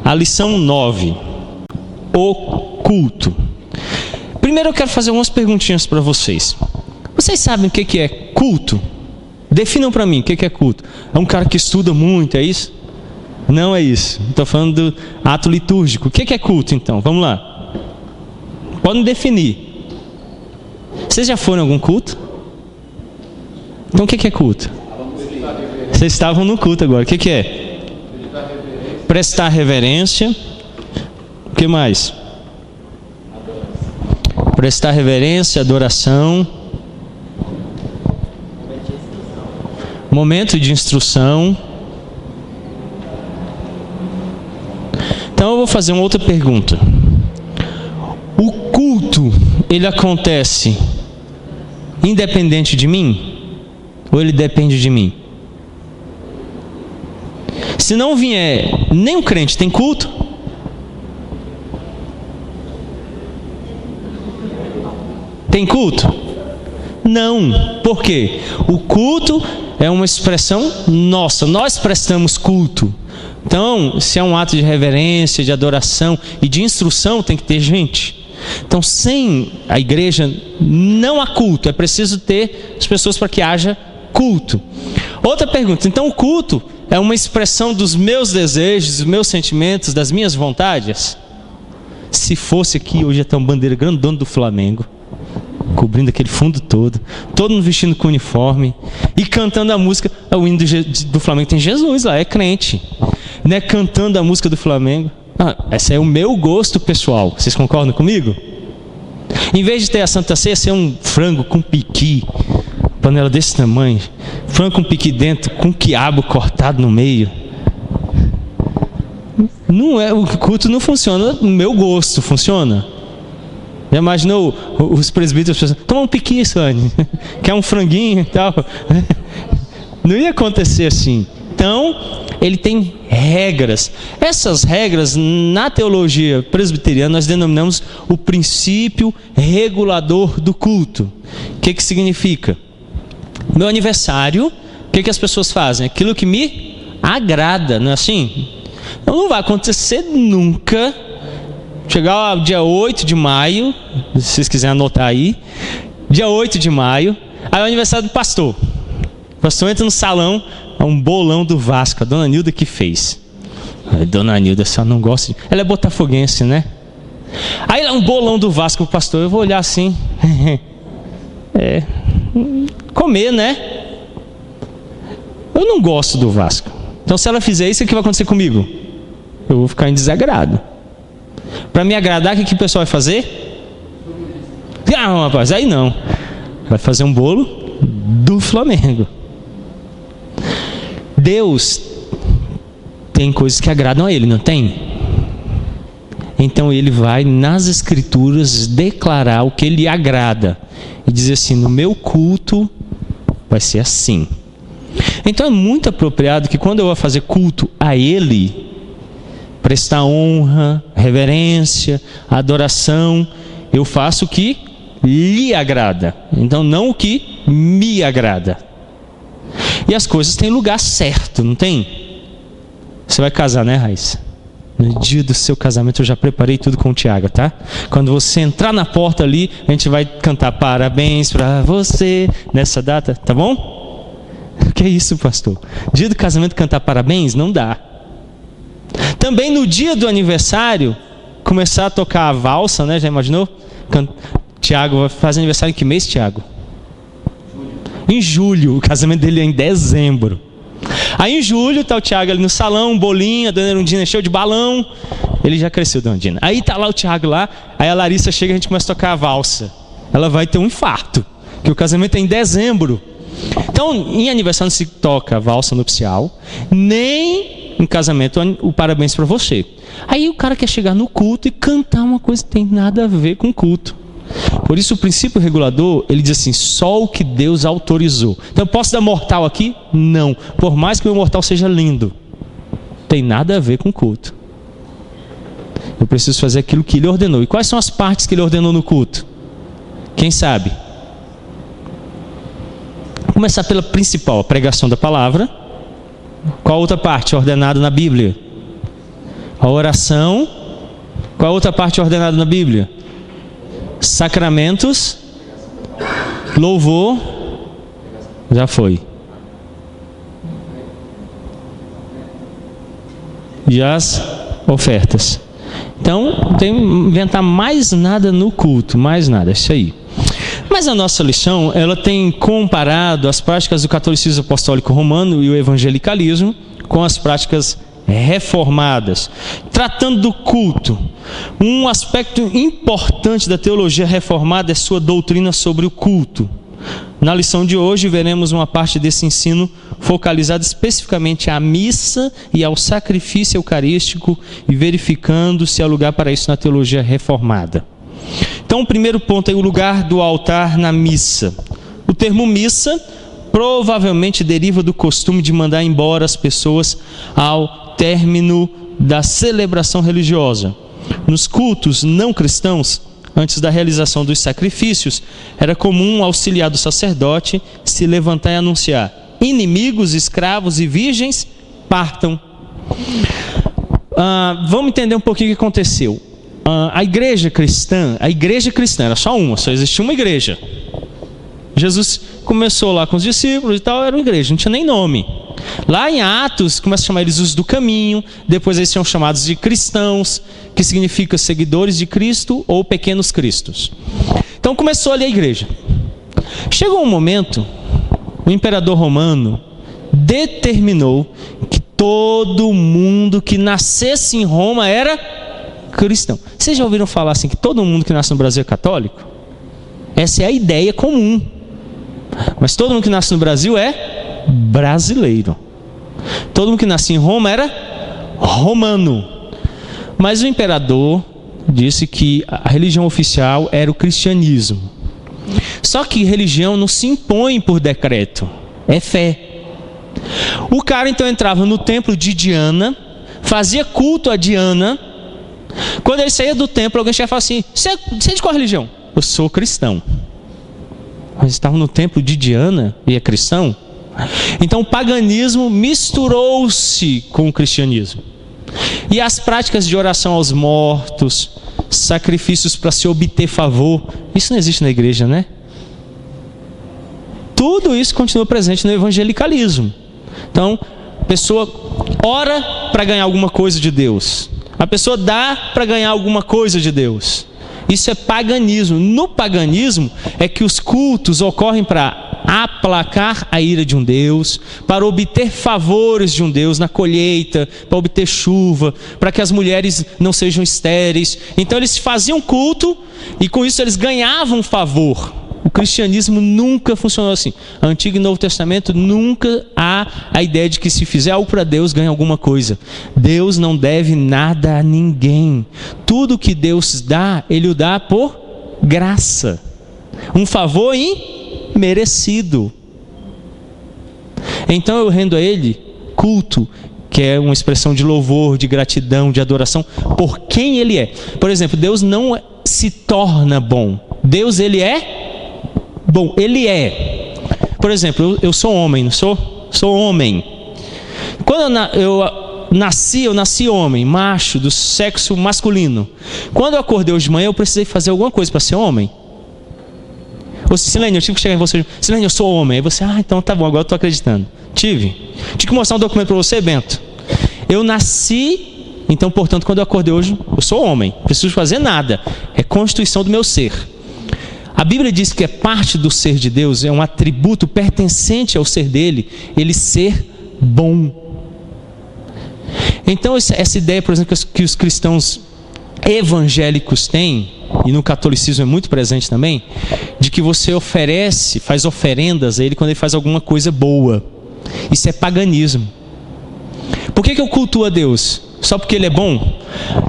a lição 9, o culto. Primeiro eu quero fazer algumas perguntinhas para vocês. Vocês sabem o que é culto? Definam para mim o que é culto. É um cara que estuda muito, é isso? Não é isso. Estou falando do ato litúrgico. O que é culto então? Vamos lá. Podem definir. Vocês já foram em algum culto? Então o que é culto? Vocês estavam no culto agora. O que é? Prestar reverência. O que mais? Prestar reverência, adoração. Momento de instrução. Então eu vou fazer uma outra pergunta. O culto, ele acontece independente de mim? Ou ele depende de mim? Se não vier nenhum crente, tem culto? Tem culto? Não. Por quê? O culto é uma expressão nossa. Nós prestamos culto. Então, se é um ato de reverência, de adoração e de instrução, tem que ter gente. Então, sem a igreja, não há culto. É preciso ter as pessoas para que haja culto. Outra pergunta. Então, o culto é uma expressão dos meus desejos, dos meus sentimentos, das minhas vontades? Se fosse aqui, hoje ia ter uma bandeira grandona do Flamengo, cobrindo aquele fundo todo mundo vestindo com uniforme e cantando a música. O hino do Flamengo tem Jesus lá, é crente, né? Cantando a música do Flamengo. Esse é o meu gosto pessoal. Vocês concordam comigo? Em vez de ter a Santa Ceia, ser um frango com piqui, panela desse tamanho, frango com piqui dentro, com quiabo cortado no meio. Não é, o culto não funciona no meu gosto, funciona? Já imaginou os presbíteros pensando, toma um piqui, Sônia, quer um franguinho e tal? Não ia acontecer assim. Então, ele tem regras. Essas regras, na teologia presbiteriana, nós denominamos o princípio regulador do culto. O que significa? Meu aniversário, o que as pessoas fazem? Aquilo que me agrada, não é assim? Então não vai acontecer nunca. Chegar o dia 8 de maio, se vocês quiserem anotar aí, dia 8 de maio, aí é o aniversário do pastor. O pastor entra no salão, é um bolão do Vasco, a dona Nilda que fez. A dona Nilda só não gosta de... Ela é botafoguense, né? Aí é um bolão do Vasco pro pastor, eu vou olhar assim... comer, né? Eu não gosto do Vasco. Então se ela fizer isso, o que vai acontecer comigo? Eu vou ficar em desagrado. Para me agradar, o que o pessoal vai fazer? Não, rapaz, aí não. Vai fazer um bolo do Flamengo. Deus tem coisas que agradam a Ele, não tem? Então Ele vai nas Escrituras declarar o que Ele agrada. E dizer assim, no meu culto vai ser assim. Então é muito apropriado que quando eu vou fazer culto a Ele, prestar honra, reverência, adoração, eu faço o que lhe agrada. Então não o que me agrada. E as coisas têm lugar certo, não tem? Você vai casar, né, Raíssa? No dia do seu casamento eu já preparei tudo com o Tiago, tá? Quando você entrar na porta ali, a gente vai cantar parabéns pra você nessa data, tá bom? Que é isso, pastor? Dia do casamento cantar parabéns? Não dá. Também no dia do aniversário, começar a tocar a valsa, né? Já imaginou? Tiago vai fazer aniversário em que mês, Tiago? Em julho. O casamento dele é em dezembro. Aí em julho tá o Tiago ali no salão, um bolinho, a dona Erundina encheu de balão. Ele já cresceu, dona Erundina. Aí tá lá o Tiago lá, aí a Larissa chega e a gente começa a tocar a valsa. Ela vai ter um infarto, que o casamento é em dezembro. Então, em aniversário não se toca a valsa nupcial, nem em casamento o parabéns para você. Aí o cara quer chegar no culto e cantar uma coisa que tem nada a ver com culto. Por isso o princípio regulador, ele diz assim, só o que Deus autorizou. Então eu posso dar mortal aqui? Não. Por mais que o meu mortal seja lindo, tem nada a ver com culto. Eu preciso fazer aquilo que Ele ordenou. E quais são as partes que Ele ordenou no culto? Quem sabe? Vou começar pela principal, a pregação da palavra. Qual outra parte ordenada na Bíblia? A oração. Qual a outra parte ordenada na Bíblia? Sacramentos. Louvor. Já foi. E as ofertas. Então, não tem que inventar mais nada no culto, mais nada, é isso aí. Mas a nossa lição, ela tem comparado as práticas do catolicismo apostólico romano e o evangelicalismo com as práticas reformadas. Tratando do culto, um aspecto importante da teologia reformada é sua doutrina sobre o culto. Na lição de hoje, veremos uma parte desse ensino focalizada especificamente à missa e ao sacrifício eucarístico e verificando se há lugar para isso na teologia reformada. Então, o primeiro ponto é o lugar do altar na missa. O termo missa provavelmente deriva do costume de mandar embora as pessoas ao término da celebração religiosa. Nos cultos não cristãos, antes da realização dos sacrifícios, era comum o auxiliar do sacerdote se levantar e anunciar: inimigos, escravos e virgens, partam. Vamos entender um pouquinho o que aconteceu. A igreja cristã era só uma, só existia uma igreja. Jesus começou lá com os discípulos e tal, era uma igreja, não tinha nem nome. Lá em Atos, começa a chamar eles os do caminho, depois eles são chamados de cristãos, que significa seguidores de Cristo ou pequenos cristos. Então começou ali a igreja. Chegou um momento, o imperador romano determinou que todo mundo que nascesse em Roma era cristão. Vocês já ouviram falar assim que todo mundo que nasce no Brasil é católico? Essa é a ideia comum. Mas todo mundo que nasce no Brasil é brasileiro. Todo mundo que nasce em Roma era romano. Mas o imperador disse que a religião oficial era o cristianismo. Só que religião não se impõe por decreto, é fé. O cara então entrava no templo de Diana, fazia culto a Diana. Quando ele saía do templo, alguém chegava e falava assim: você é de qual religião? Eu sou cristão. Mas estava no templo de Diana e é cristão? Então o paganismo misturou-se com o cristianismo. E as práticas de oração aos mortos, sacrifícios para se obter favor, isso não existe na igreja, né? Tudo isso continua presente no evangelicalismo. Então, a pessoa ora para ganhar alguma coisa de Deus. A pessoa dá para ganhar alguma coisa de Deus. Isso é paganismo. No paganismo é que os cultos ocorrem para aplacar a ira de um Deus, para obter favores de um Deus na colheita, para obter chuva, para que as mulheres não sejam estéreis. Então eles faziam culto e com isso eles ganhavam favor. O cristianismo nunca funcionou assim. Antigo e Novo Testamento nunca há a ideia de que se fizer algo para Deus ganha alguma coisa. Deus não deve nada a ninguém. Tudo que Deus dá, Ele o dá por graça. Um favor imerecido. Então eu rendo a Ele culto, que é uma expressão de louvor, de gratidão, de adoração por quem Ele é. Por exemplo, Deus não se torna bom. Deus, Ele é bom, Ele é. Por exemplo, eu sou homem, não sou? Sou homem. Quando eu nasci homem, macho, do sexo masculino. Quando eu acordei hoje de manhã, eu precisei fazer alguma coisa para ser homem. Ou se, Silene, eu tive que chegar em você, Silene, eu sou homem. Aí você, então tá bom, agora eu estou acreditando. Tive que mostrar um documento para você, Bento. Eu nasci, então, portanto, quando eu acordei hoje, eu sou homem. Não preciso fazer nada. É constituição do meu ser. A Bíblia diz que é parte do ser de Deus, é um atributo pertencente ao ser dele, ele ser bom. Então essa ideia, por exemplo, que os cristãos evangélicos têm, e no catolicismo é muito presente também, de que você faz oferendas a ele quando ele faz alguma coisa boa. Isso é paganismo. Por que eu cultuo a Deus? Só porque ele é bom?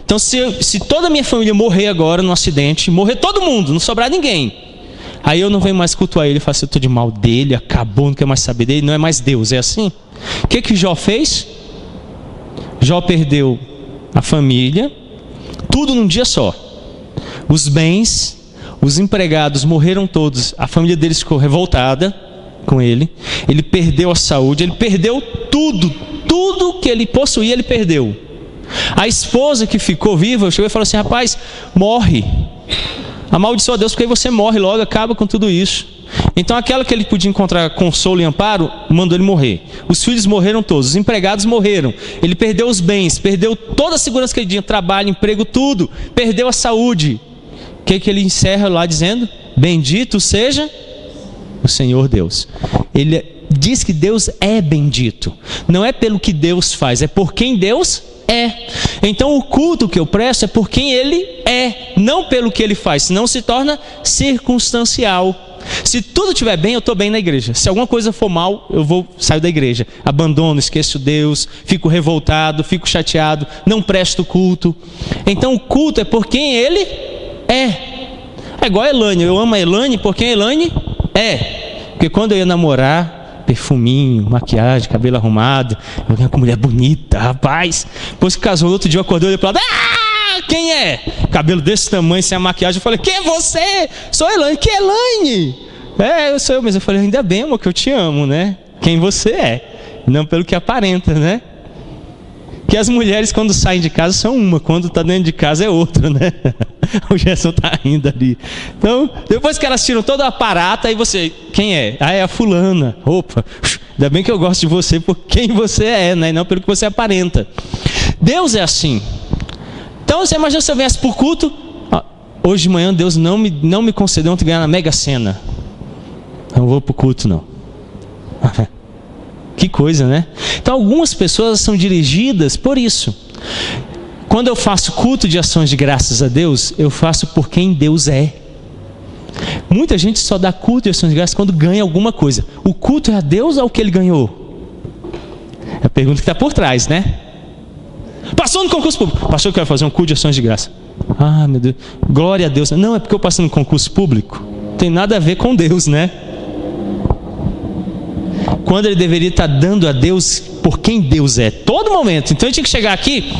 Então se toda a minha família morrer agora num acidente, morrer todo mundo, não sobrar ninguém, aí eu não venho mais cultuar ele e falo assim: eu estou de mal dele, acabou, não quero mais saber dele, não é mais Deus, é assim? O que Jó fez? Jó perdeu a família, tudo num dia só. Os bens, os empregados morreram todos, a família deles ficou revoltada com ele, ele perdeu a saúde, ele perdeu tudo que ele possuía, ele perdeu. A esposa que ficou viva chegou e falou assim: rapaz, morre, amaldiçoa Deus, porque aí você morre logo, acaba com tudo isso. Então aquela que ele podia encontrar consolo e amparo, mandou ele morrer. Os filhos morreram todos, os empregados morreram, ele perdeu os bens, perdeu toda a segurança que ele tinha, trabalho, emprego, tudo, perdeu a saúde. O que ele encerra lá dizendo? Bendito seja o Senhor Deus. Ele diz que Deus é bendito, não é pelo que Deus faz, é por quem Deus é. Então o culto que eu presto é por quem Ele é, não pelo que Ele faz, senão se torna circunstancial. Se tudo estiver bem, eu estou bem na igreja. Se alguma coisa for mal, saio da igreja, abandono, esqueço Deus, fico revoltado, fico chateado, não presto culto. Então o culto é por quem Ele é. É igual a Elaine, eu amo a Elaine por quem a Elaine é. Porque quando eu ia namorar, perfuminho, maquiagem, cabelo arrumado, eu ganhei uma mulher bonita, rapaz. Depois que casou, outro dia eu acordei e olhei para lá, quem é? Cabelo desse tamanho, sem a maquiagem. Eu falei: quem é você? Sou a Elaine. Que Elaine? Eu sou eu. Mas eu falei: ainda bem, amor, que eu te amo, né? Quem você é, não pelo que aparenta, né? Que as mulheres, quando saem de casa, são uma, quando está dentro de casa é outra, né? O Gerson está rindo ali. Então, depois que elas tiram todo o aparato, aí você: quem é? É a fulana. Opa, ainda bem que eu gosto de você por quem você é, né? E não pelo que você aparenta. Deus é assim. Então você imagina se eu viesse por culto, hoje de manhã Deus não me concedeu ontem ganhar na Mega Sena, eu não vou para o culto não. Que coisa, né? Então algumas pessoas são dirigidas por isso. Quando eu faço culto de ações de graças a Deus, eu faço por quem Deus é. Muita gente só dá culto de ações de graças quando ganha alguma coisa. O culto é a Deus ou o que ele ganhou? É a pergunta que está por trás, né? Passou no concurso público. Pastor, eu quero fazer um culto de ações de graça. Ah, meu Deus, glória a Deus. Não, é porque eu passei no concurso público. Não tem nada a ver com Deus, né? Quando ele deveria estar dando a Deus por quem Deus é, todo momento. Então ele tinha que chegar aqui,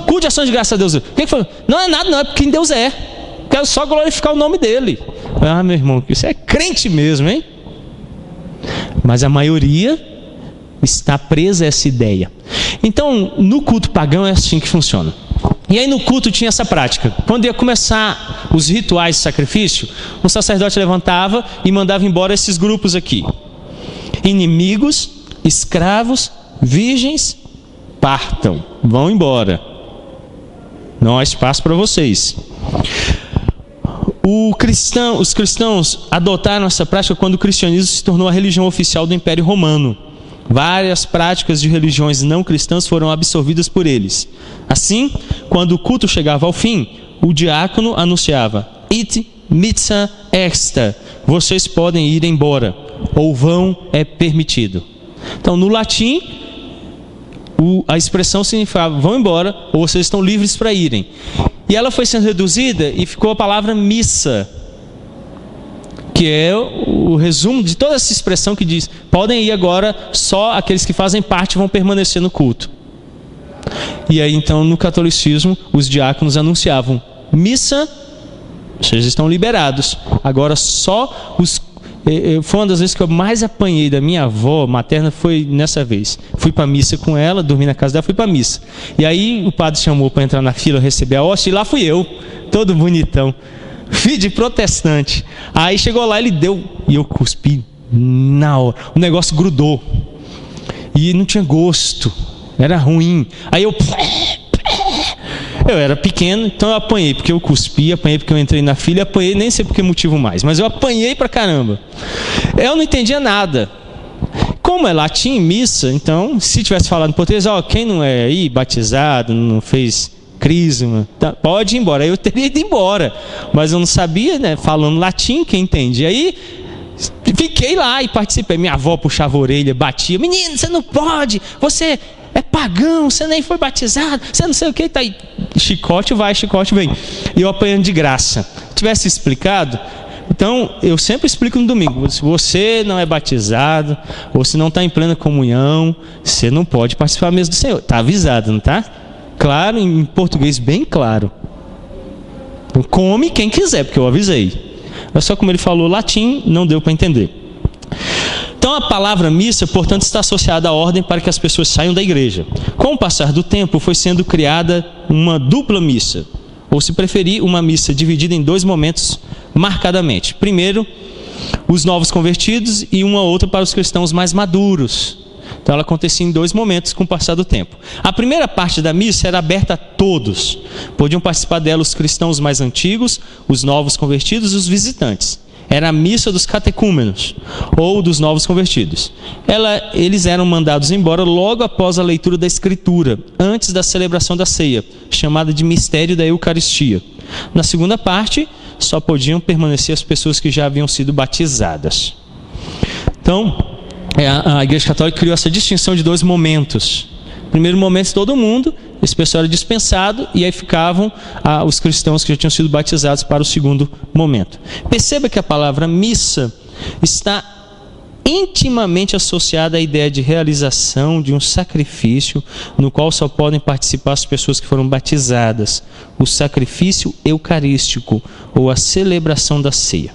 culto de ações de graça a Deus. Quem falou? Não é nada, não, é por quem Deus é. Quero só glorificar o nome dele. Ah, meu irmão, isso é crente mesmo, hein? Mas a maioria está presa a essa ideia. Então, no culto pagão é assim que funciona. E aí no culto tinha essa prática. Quando ia começar os rituais de sacrifício, o sacerdote levantava e mandava embora esses grupos aqui: inimigos, escravos, virgens, partam, vão embora. Não há espaço para vocês. Os cristãos adotaram essa prática quando o cristianismo se tornou a religião oficial do Império Romano. Várias práticas de religiões não cristãs foram absorvidas por eles. Assim, quando o culto chegava ao fim, o diácono anunciava: Ite missa extra, vocês podem ir embora, ou vão é permitido. Então, no latim, a expressão significava: vão embora, ou vocês estão livres para irem. E ela foi sendo reduzida e ficou a palavra missa, que é o resumo de toda essa expressão que diz: podem ir agora, só aqueles que fazem parte vão permanecer no culto. E aí então no catolicismo os diáconos anunciavam: missa, vocês estão liberados. Agora só os... Foi uma das vezes que eu mais apanhei da minha avó materna, foi nessa vez. Fui para a missa com ela, dormi na casa dela, fui para a missa. E aí o padre chamou para entrar na fila, receber a hóstia, e lá fui eu, todo bonitão, filho de protestante. Aí chegou lá, ele deu, e eu cuspi na hora. O negócio grudou e não tinha gosto, era ruim. Aí eu era pequeno, então eu apanhei porque eu cuspi, apanhei porque eu entrei na fila, apanhei, nem sei por que motivo mais, mas eu apanhei pra caramba. Eu não entendia nada. Como é latim, missa, então se tivesse falado em português: quem não é aí batizado, não fez crisma, tá, pode ir embora. Aí eu teria ido embora, mas eu não sabia, né, falando latim, quem entende? Aí fiquei lá e participei. Minha avó puxava a orelha, batia: menino, você não pode, você é pagão, você nem foi batizado, você não sei o que, tá aí. Chicote vai, chicote vem. E eu apanhando de graça. Se tivesse explicado, então eu sempre explico no domingo: se você não é batizado, ou se não está em plena comunhão, você não pode participar mesmo do Senhor. Está avisado, não está? Claro, em português bem claro. Come quem quiser, porque eu avisei. Mas só como ele falou latim, não deu para entender. Então a palavra missa, portanto, está associada à ordem para que as pessoas saiam da igreja. Com o passar do tempo, foi sendo criada uma dupla missa, ou se preferir, uma missa dividida em 2 momentos marcadamente. Primeiro, os novos convertidos e uma outra para os cristãos mais maduros. Então ela acontecia em 2 momentos com o passar do tempo. A primeira parte da missa era aberta a todos. Podiam participar dela os cristãos mais antigos, os novos convertidos e os visitantes. Era a missa dos catecúmenos, ou dos novos convertidos. Eles eram mandados embora logo após a leitura da Escritura, antes da celebração da ceia, chamada de mistério da Eucaristia. Na segunda parte, só podiam permanecer as pessoas que já haviam sido batizadas. Então, a Igreja Católica criou essa distinção de 2 momentos. Primeiro momento, todo mundo, esse pessoal era dispensado, e aí ficavam os cristãos que já tinham sido batizados para o segundo momento. Perceba que a palavra missa está intimamente associada à ideia de realização de um sacrifício no qual só podem participar as pessoas que foram batizadas, o sacrifício eucarístico ou a celebração da ceia.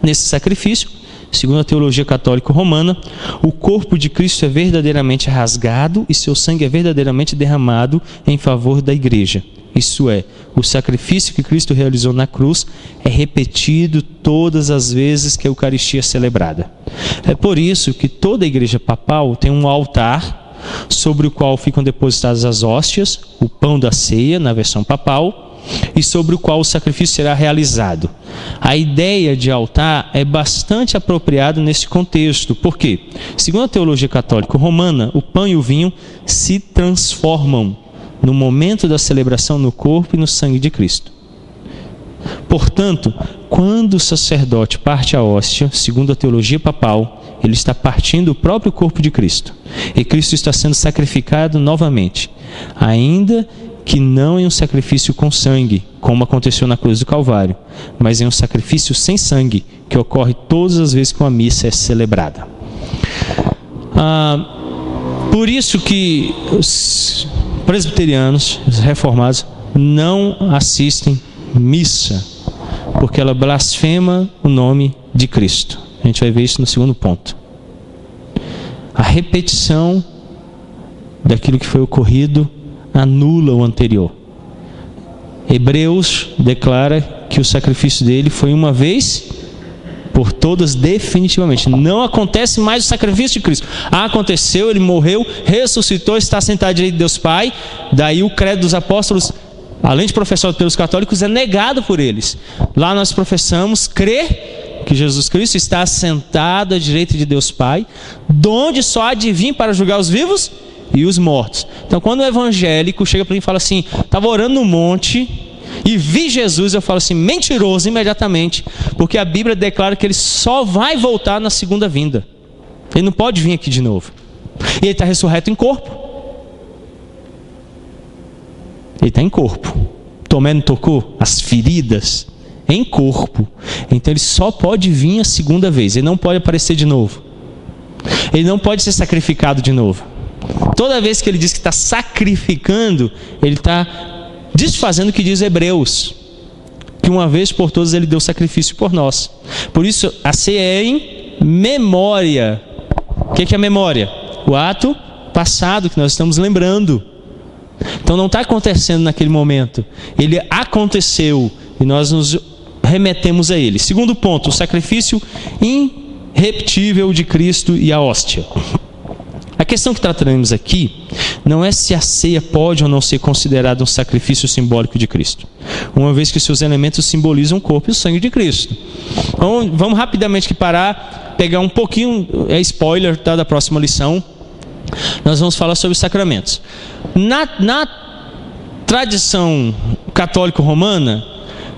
Nesse sacrifício, segundo a teologia católica romana, o corpo de Cristo é verdadeiramente rasgado e seu sangue é verdadeiramente derramado em favor da igreja. Isso é, o sacrifício que Cristo realizou na cruz é repetido todas as vezes que a Eucaristia é celebrada. É por isso que toda a igreja papal tem um altar sobre o qual ficam depositadas as hóstias, o pão da ceia, na versão papal, e sobre o qual o sacrifício será realizado. A ideia de altar é bastante apropriada nesse contexto. Por quê? Segundo a teologia católica romana, o pão e o vinho se transformam no momento da celebração no corpo e no sangue de Cristo. Portanto, quando o sacerdote parte a hóstia, segundo a teologia papal, ele está partindo o próprio corpo de Cristo. E Cristo está sendo sacrificado novamente, ainda que não em um sacrifício com sangue, como aconteceu na cruz do Calvário, mas em um sacrifício sem sangue, que ocorre todas as vezes que uma missa é celebrada. Por isso que os presbiterianos, os reformados, não assistem missa, porque ela blasfema o nome de Cristo. A gente vai ver isso no segundo ponto. A repetição daquilo que foi ocorrido anula o anterior. Hebreus declara que o sacrifício dele foi uma vez por todas definitivamente. Não acontece mais o sacrifício de Cristo. Aconteceu, ele morreu, ressuscitou, está sentado à direita de Deus Pai. Daí o credo dos apóstolos, além de professado pelos católicos, é negado por eles. Lá nós professamos crer que Jesus Cristo está assentado à direita de Deus Pai, donde só há de vir para julgar os vivos e os mortos. Então, quando o evangélico chega para mim e fala assim, estava orando no monte e vi Jesus, eu falo assim, mentiroso imediatamente, porque a Bíblia declara que ele só vai voltar na segunda vinda. Ele não pode vir aqui de novo. E ele está ressurreto em corpo. Ele está em corpo. Tomé não tocou as feridas em corpo. Então ele só pode vir a segunda vez. Ele não pode aparecer de novo. Ele não pode ser sacrificado de novo. Toda vez que ele diz que está sacrificando, ele está desfazendo o que diz Hebreus, que uma vez por todas ele deu sacrifício por nós. Por isso a ceia é em memória. O que é memória? O ato passado que nós estamos lembrando. Então não está acontecendo naquele momento, ele aconteceu e nós nos remetemos a ele. Segundo ponto, o sacrifício irrepetível de Cristo e a hóstia. A questão que trataremos aqui não é se a ceia pode ou não ser considerada um sacrifício simbólico de Cristo, uma vez que seus elementos simbolizam o corpo e o sangue de Cristo. Então, vamos rapidamente aqui parar, pegar um pouquinho, spoiler, tá, da próxima lição. Nós vamos falar sobre os sacramentos. Na tradição católico-romana,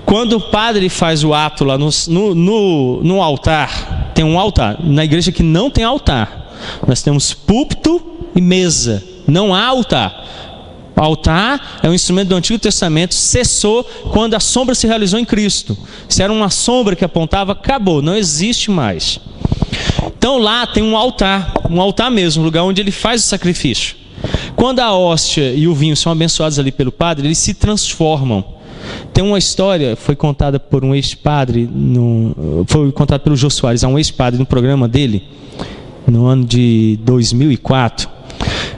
quando o padre faz o ato lá no altar, tem um altar. Na igreja que não tem altar, nós temos púlpito e mesa, não há altar. O altar é um instrumento do Antigo Testamento, cessou quando a sombra se realizou em Cristo. Se era uma sombra que apontava, acabou, não existe mais. Então lá tem um altar mesmo, um lugar onde ele faz o sacrifício. Quando a hóstia e o vinho são abençoados ali pelo padre, eles se transformam. Tem uma história, foi contada por um ex-padre, foi contada pelo Jô Soares, um ex-padre no programa dele. no ano de 2004,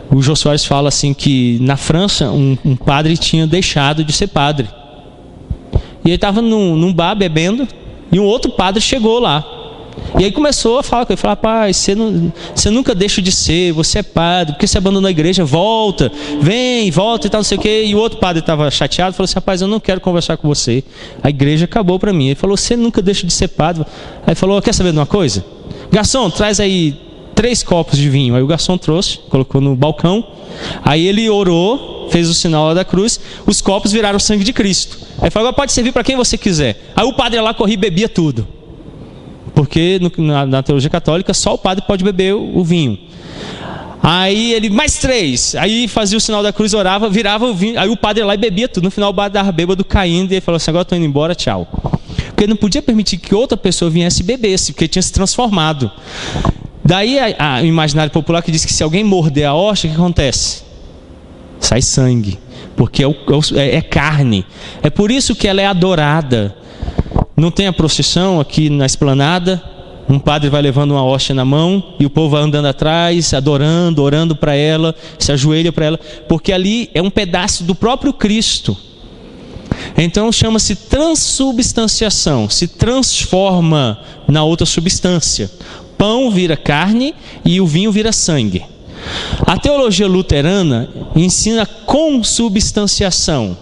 o Jô Soares fala assim que na França um padre tinha deixado de ser padre. E ele estava num bar bebendo e um outro padre chegou lá. E aí começou a falar com ele, falou: rapaz, você nunca deixa de ser, você é padre, porque você abandonou a igreja, volta, vem, volta e tal, não sei o quê. E o outro padre estava chateado, falou assim: rapaz, eu não quero conversar com você, a igreja acabou para mim. Ele falou: você nunca deixa de ser padre. Aí falou: quer saber de uma coisa? Garçom, traz aí 3 copos de vinho. Aí o garçom trouxe, colocou no balcão. Aí ele orou, fez o sinal lá da cruz, os copos viraram o sangue de Cristo. Aí falou: agora pode servir para quem você quiser. Aí o padre lá corria e bebia tudo. Porque na teologia católica só o padre pode beber o vinho. Aí ele, mais 3. Aí fazia o sinal da cruz, orava, virava o vinho. Aí o padre lá e bebia tudo. No final o padre estava bêbado, caindo. E ele falou assim: agora estou indo embora, tchau. Porque ele não podia permitir que outra pessoa viesse e bebesse, porque ele tinha se transformado. Daí o imaginário popular que diz que se alguém morder a hóstia, o que acontece? Sai sangue. Porque é carne. É por isso que ela é adorada. Não tem a procissão aqui na esplanada, um padre vai levando uma hóstia na mão e o povo vai andando atrás, adorando, orando para ela, se ajoelha para ela, porque ali é um pedaço do próprio Cristo. Então chama-se transubstanciação, se transforma na outra substância. Pão vira carne e o vinho vira sangue. A teologia luterana ensina consubstanciação.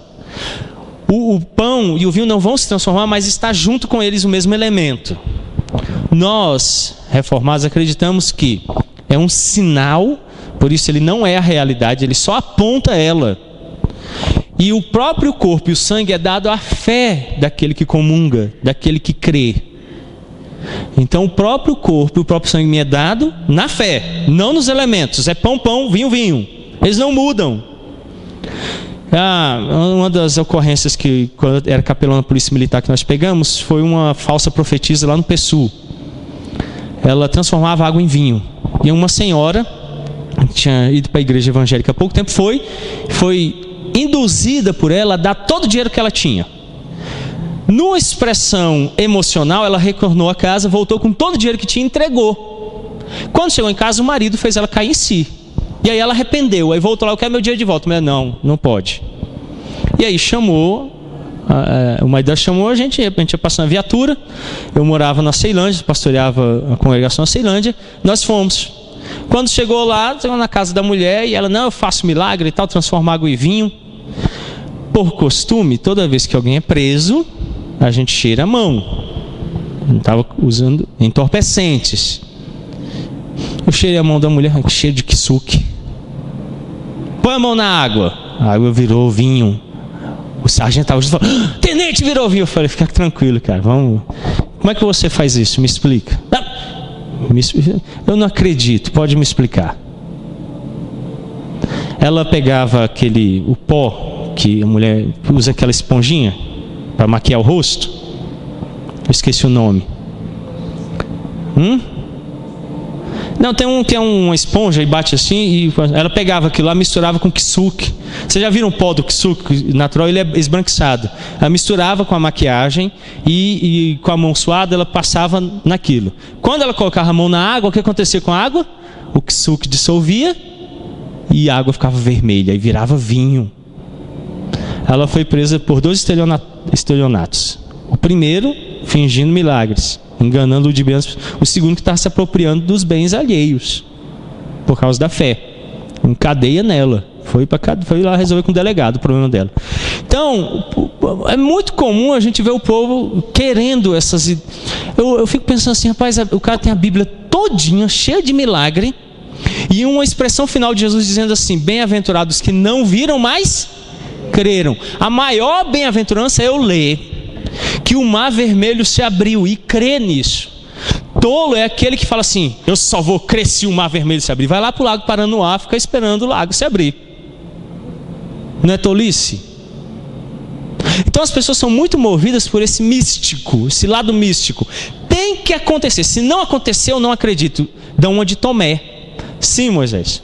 O pão e o vinho não vão se transformar, mas está junto com eles o mesmo elemento. Nós, reformados, acreditamos que é um sinal, por isso ele não é a realidade, ele só aponta ela. E o próprio corpo e o sangue é dado à fé daquele que comunga, daquele que crê. Então o próprio corpo e o próprio sangue me é dado na fé, não nos elementos. É pão, pão, vinho, vinho. Eles não mudam. Uma das ocorrências que, quando era capelão da polícia militar, que nós pegamos, foi uma falsa profetisa lá no PSU. Ela transformava água em vinho. E uma senhora, que tinha ido para a igreja evangélica há pouco tempo, foi induzida por ela a dar todo o dinheiro que ela tinha. Numa expressão emocional, ela retornou a casa, voltou com todo o dinheiro que tinha e entregou. Quando chegou em casa, o marido fez ela cair em si. E aí ela arrependeu, aí voltou lá: eu quero meu dinheiro de volta. Mas não pode. E aí chamou, o marido dela chamou, a gente ia passando a viatura. Eu morava na Ceilândia, pastoreava a congregação na Ceilândia. Nós fomos. Quando chegou na casa da mulher, e ela: não, eu faço milagre e tal, transformo água em vinho. Por costume, toda vez que alguém é preso, a gente cheira a mão. Não estava usando entorpecentes. Eu cheirei a mão da mulher, cheiro de kisuke. Põe a mão na água. A água virou vinho. O sargento estava falando: tenente, virou vinho. Eu falei: fica tranquilo, cara, vamos. Como é que você faz isso? Me explica. Eu não acredito, pode me explicar. Ela pegava o pó, que a mulher usa, aquela esponjinha para maquiar o rosto. Eu esqueci o nome. Não, tem um que é uma esponja e bate assim, e ela pegava aquilo lá, misturava com kisuke. Vocês já viram o pó do kisuke natural? Ele é esbranquiçado. Ela misturava com a maquiagem e com a mão suada ela passava naquilo. Quando ela colocava a mão na água, o que acontecia com a água? O kisuke dissolvia e a água ficava vermelha e virava vinho. Ela foi presa por 2 estelionatos. O primeiro, fingindo milagres, enganando de bens. O segundo, que estava se apropriando dos bens alheios por causa da fé. Encadeia nela. Foi lá resolver com o delegado o problema dela. Então, é muito comum a gente ver o povo querendo essas. Eu fico pensando assim: rapaz, o cara tem a Bíblia todinha, cheia de milagre, e uma expressão final de Jesus dizendo assim: bem-aventurados que não viram, mas creram. A maior bem-aventurança é eu ler que o mar vermelho se abriu e crer nisso. Tolo é aquele que fala assim: eu só vou crer se o mar vermelho se abrir. Vai lá para o lago Paranoá, fica esperando o lago se abrir. Não é tolice? Então as pessoas são muito movidas por esse místico, esse lado místico. Tem que acontecer. Se não acontecer, eu não acredito. Dá uma de Tomé. Sim, Moisés.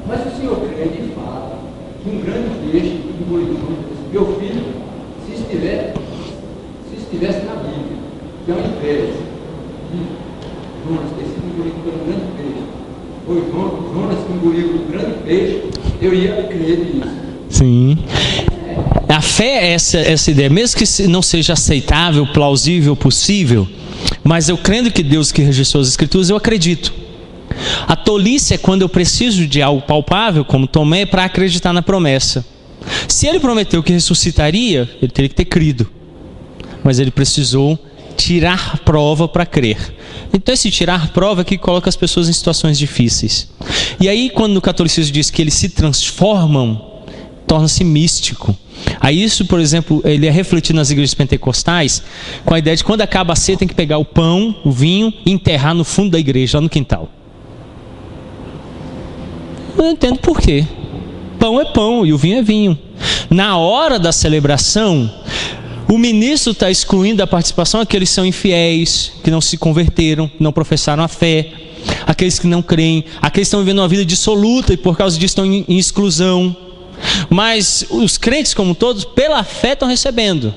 Mas o senhor peixe, engoliu Jonas. Meu filho, se estivesse na Bíblia, que ao invés de Jonas ter sido engolido por um grande peixe, foi Jonas que engoliu um grande peixe, eu ia crer nisso. Sim. A fé é essa ideia, mesmo que não seja aceitável, plausível, possível, mas eu crendo que Deus que registrou as Escrituras, eu acredito. A tolice é quando eu preciso de algo palpável, como Tomé, para acreditar na promessa. Se ele prometeu que ressuscitaria, ele teria que ter crido. Mas ele precisou tirar prova para crer. Então esse tirar prova é que coloca as pessoas em situações difíceis. E aí quando no catolicismo diz que eles se transformam, torna-se místico. Aí isso, por exemplo, ele é refletido nas igrejas pentecostais com a ideia de que quando acaba a ceia tem que pegar o pão, o vinho e enterrar no fundo da igreja, lá no quintal. Eu não entendo por quê. Pão é pão e o vinho é vinho. Na hora da celebração, o ministro está excluindo da participação aqueles que são infiéis, que não se converteram, não professaram a fé, aqueles que não creem, aqueles que estão vivendo uma vida dissoluta e por causa disso estão em exclusão. Mas os crentes como todos, pela fé estão recebendo.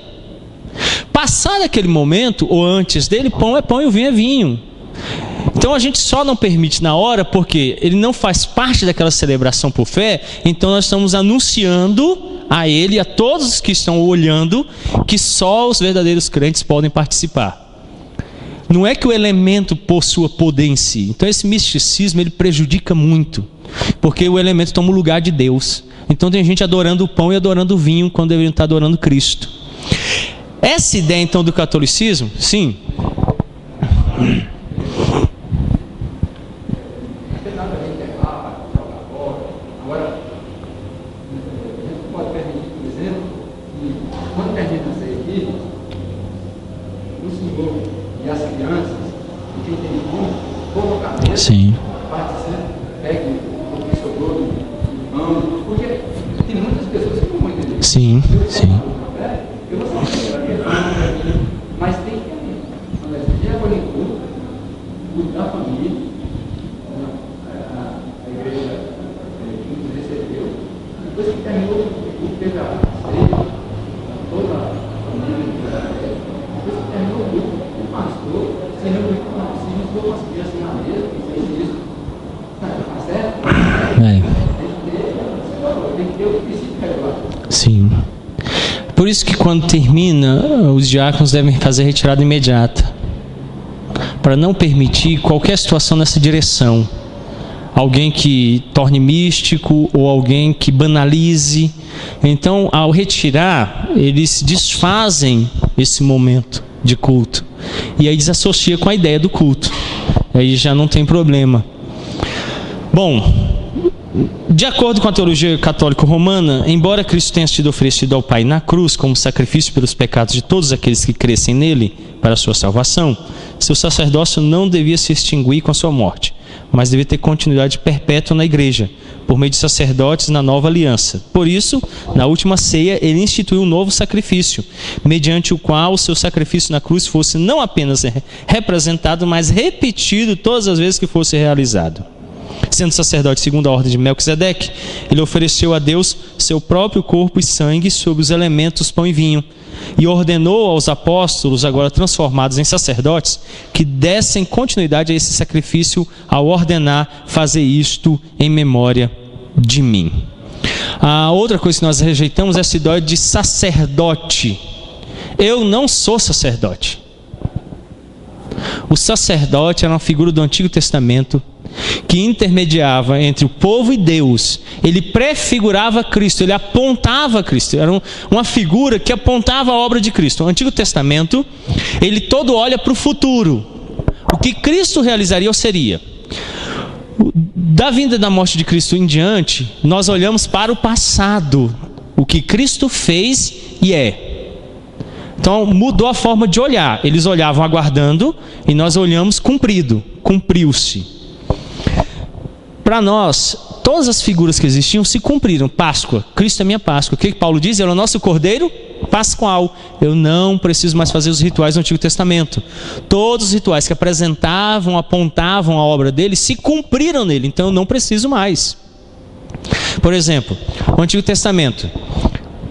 Passado aquele momento, ou antes dele, pão é pão e o vinho é vinho. Então a gente só não permite na hora porque ele não faz parte daquela celebração por fé. Então nós estamos anunciando a ele e a todos que estão olhando que só os verdadeiros crentes podem participar. Não é que o elemento possua poder em si. Então esse misticismo ele prejudica muito, porque o elemento toma o lugar de Deus. Então tem gente adorando o pão e adorando o vinho quando deveriam estar adorando Cristo. Essa ideia então do catolicismo, sim. Sim. Pegue o professor do pão, porque tem muitas pessoas que não vão entender. Sim, sim. Eu vou falar mas tem que ter. Quando a gente acolhe tudo da família, a igreja que nos recebeu, depois que terminou o teve a ceia, toda a família, depois que terminou o pastor se reuniu com as crianças na mesa, e fez isso. Tá certo? Tem que ter o princípio regular. Sim. Por isso que quando termina, os diáconos devem fazer retirada imediata, para não permitir qualquer situação nessa direção. Alguém que torne místico ou alguém que banalize. Então, ao retirar, eles desfazem esse momento de culto. E aí desassocia com a ideia do culto. Aí já não tem problema. Bom, de acordo com a teologia católica romana, embora Cristo tenha sido oferecido ao Pai na cruz como sacrifício pelos pecados de todos aqueles que crescem nele para a sua salvação, seu sacerdócio não devia se extinguir com a sua morte, mas devia ter continuidade perpétua na igreja, por meio de sacerdotes na nova aliança. Por isso, na última ceia, ele instituiu um novo sacrifício, mediante o qual o seu sacrifício na cruz fosse não apenas representado, mas repetido todas as vezes que fosse realizado. Sendo sacerdote segundo a ordem de Melquisedeque, ele ofereceu a Deus seu próprio corpo e sangue sobre os elementos pão e vinho, e ordenou aos apóstolos, agora transformados em sacerdotes, que dessem continuidade a esse sacrifício ao ordenar fazer isto em memória de mim. A outra coisa que nós rejeitamos é essa ideia de sacerdote. Eu não sou sacerdote. O sacerdote era uma figura do Antigo Testamento que intermediava entre o povo e Deus. Ele prefigurava Cristo, ele apontava Cristo. Era uma figura que apontava a obra de Cristo. O Antigo Testamento, ele todo olha para o futuro. O que Cristo realizaria ou seria. Da vinda da morte de Cristo em diante, nós olhamos para o passado. O que Cristo fez e é. Então mudou a forma de olhar. Eles olhavam aguardando e nós olhamos cumprido, cumpriu-se. Para nós, todas as figuras que existiam se cumpriram. Páscoa, Cristo é minha Páscoa. O que Paulo diz? Ele é o nosso Cordeiro Pascual. Eu não preciso mais fazer os rituais do Antigo Testamento. Todos os rituais que apresentavam, apontavam a obra dele, se cumpriram nele. Então eu não preciso mais. Por exemplo, o Antigo Testamento,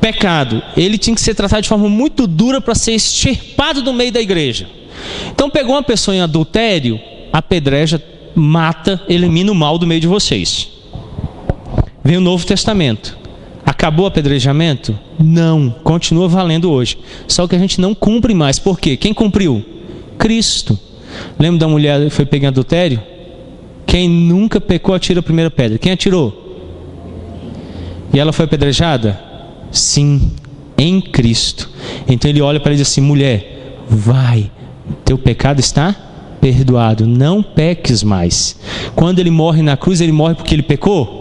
pecado, ele tinha que ser tratado de forma muito dura para ser extirpado do meio da igreja. Então pegou uma pessoa em adultério, apedreja, mata, elimina o mal do meio de vocês. Vem o Novo Testamento. Acabou o apedrejamento? Não, continua valendo hoje. Só que a gente não cumpre mais. Por quê? Quem cumpriu? Cristo. Lembra da mulher que foi pegar em adultério? Quem nunca pecou atira a primeira pedra. Quem atirou? E ela foi apedrejada? Sim, em Cristo. Então ele olha para ela e diz assim: mulher, vai, teu pecado está perdoado, não peques mais. Quando ele morre na cruz, ele morre porque ele pecou?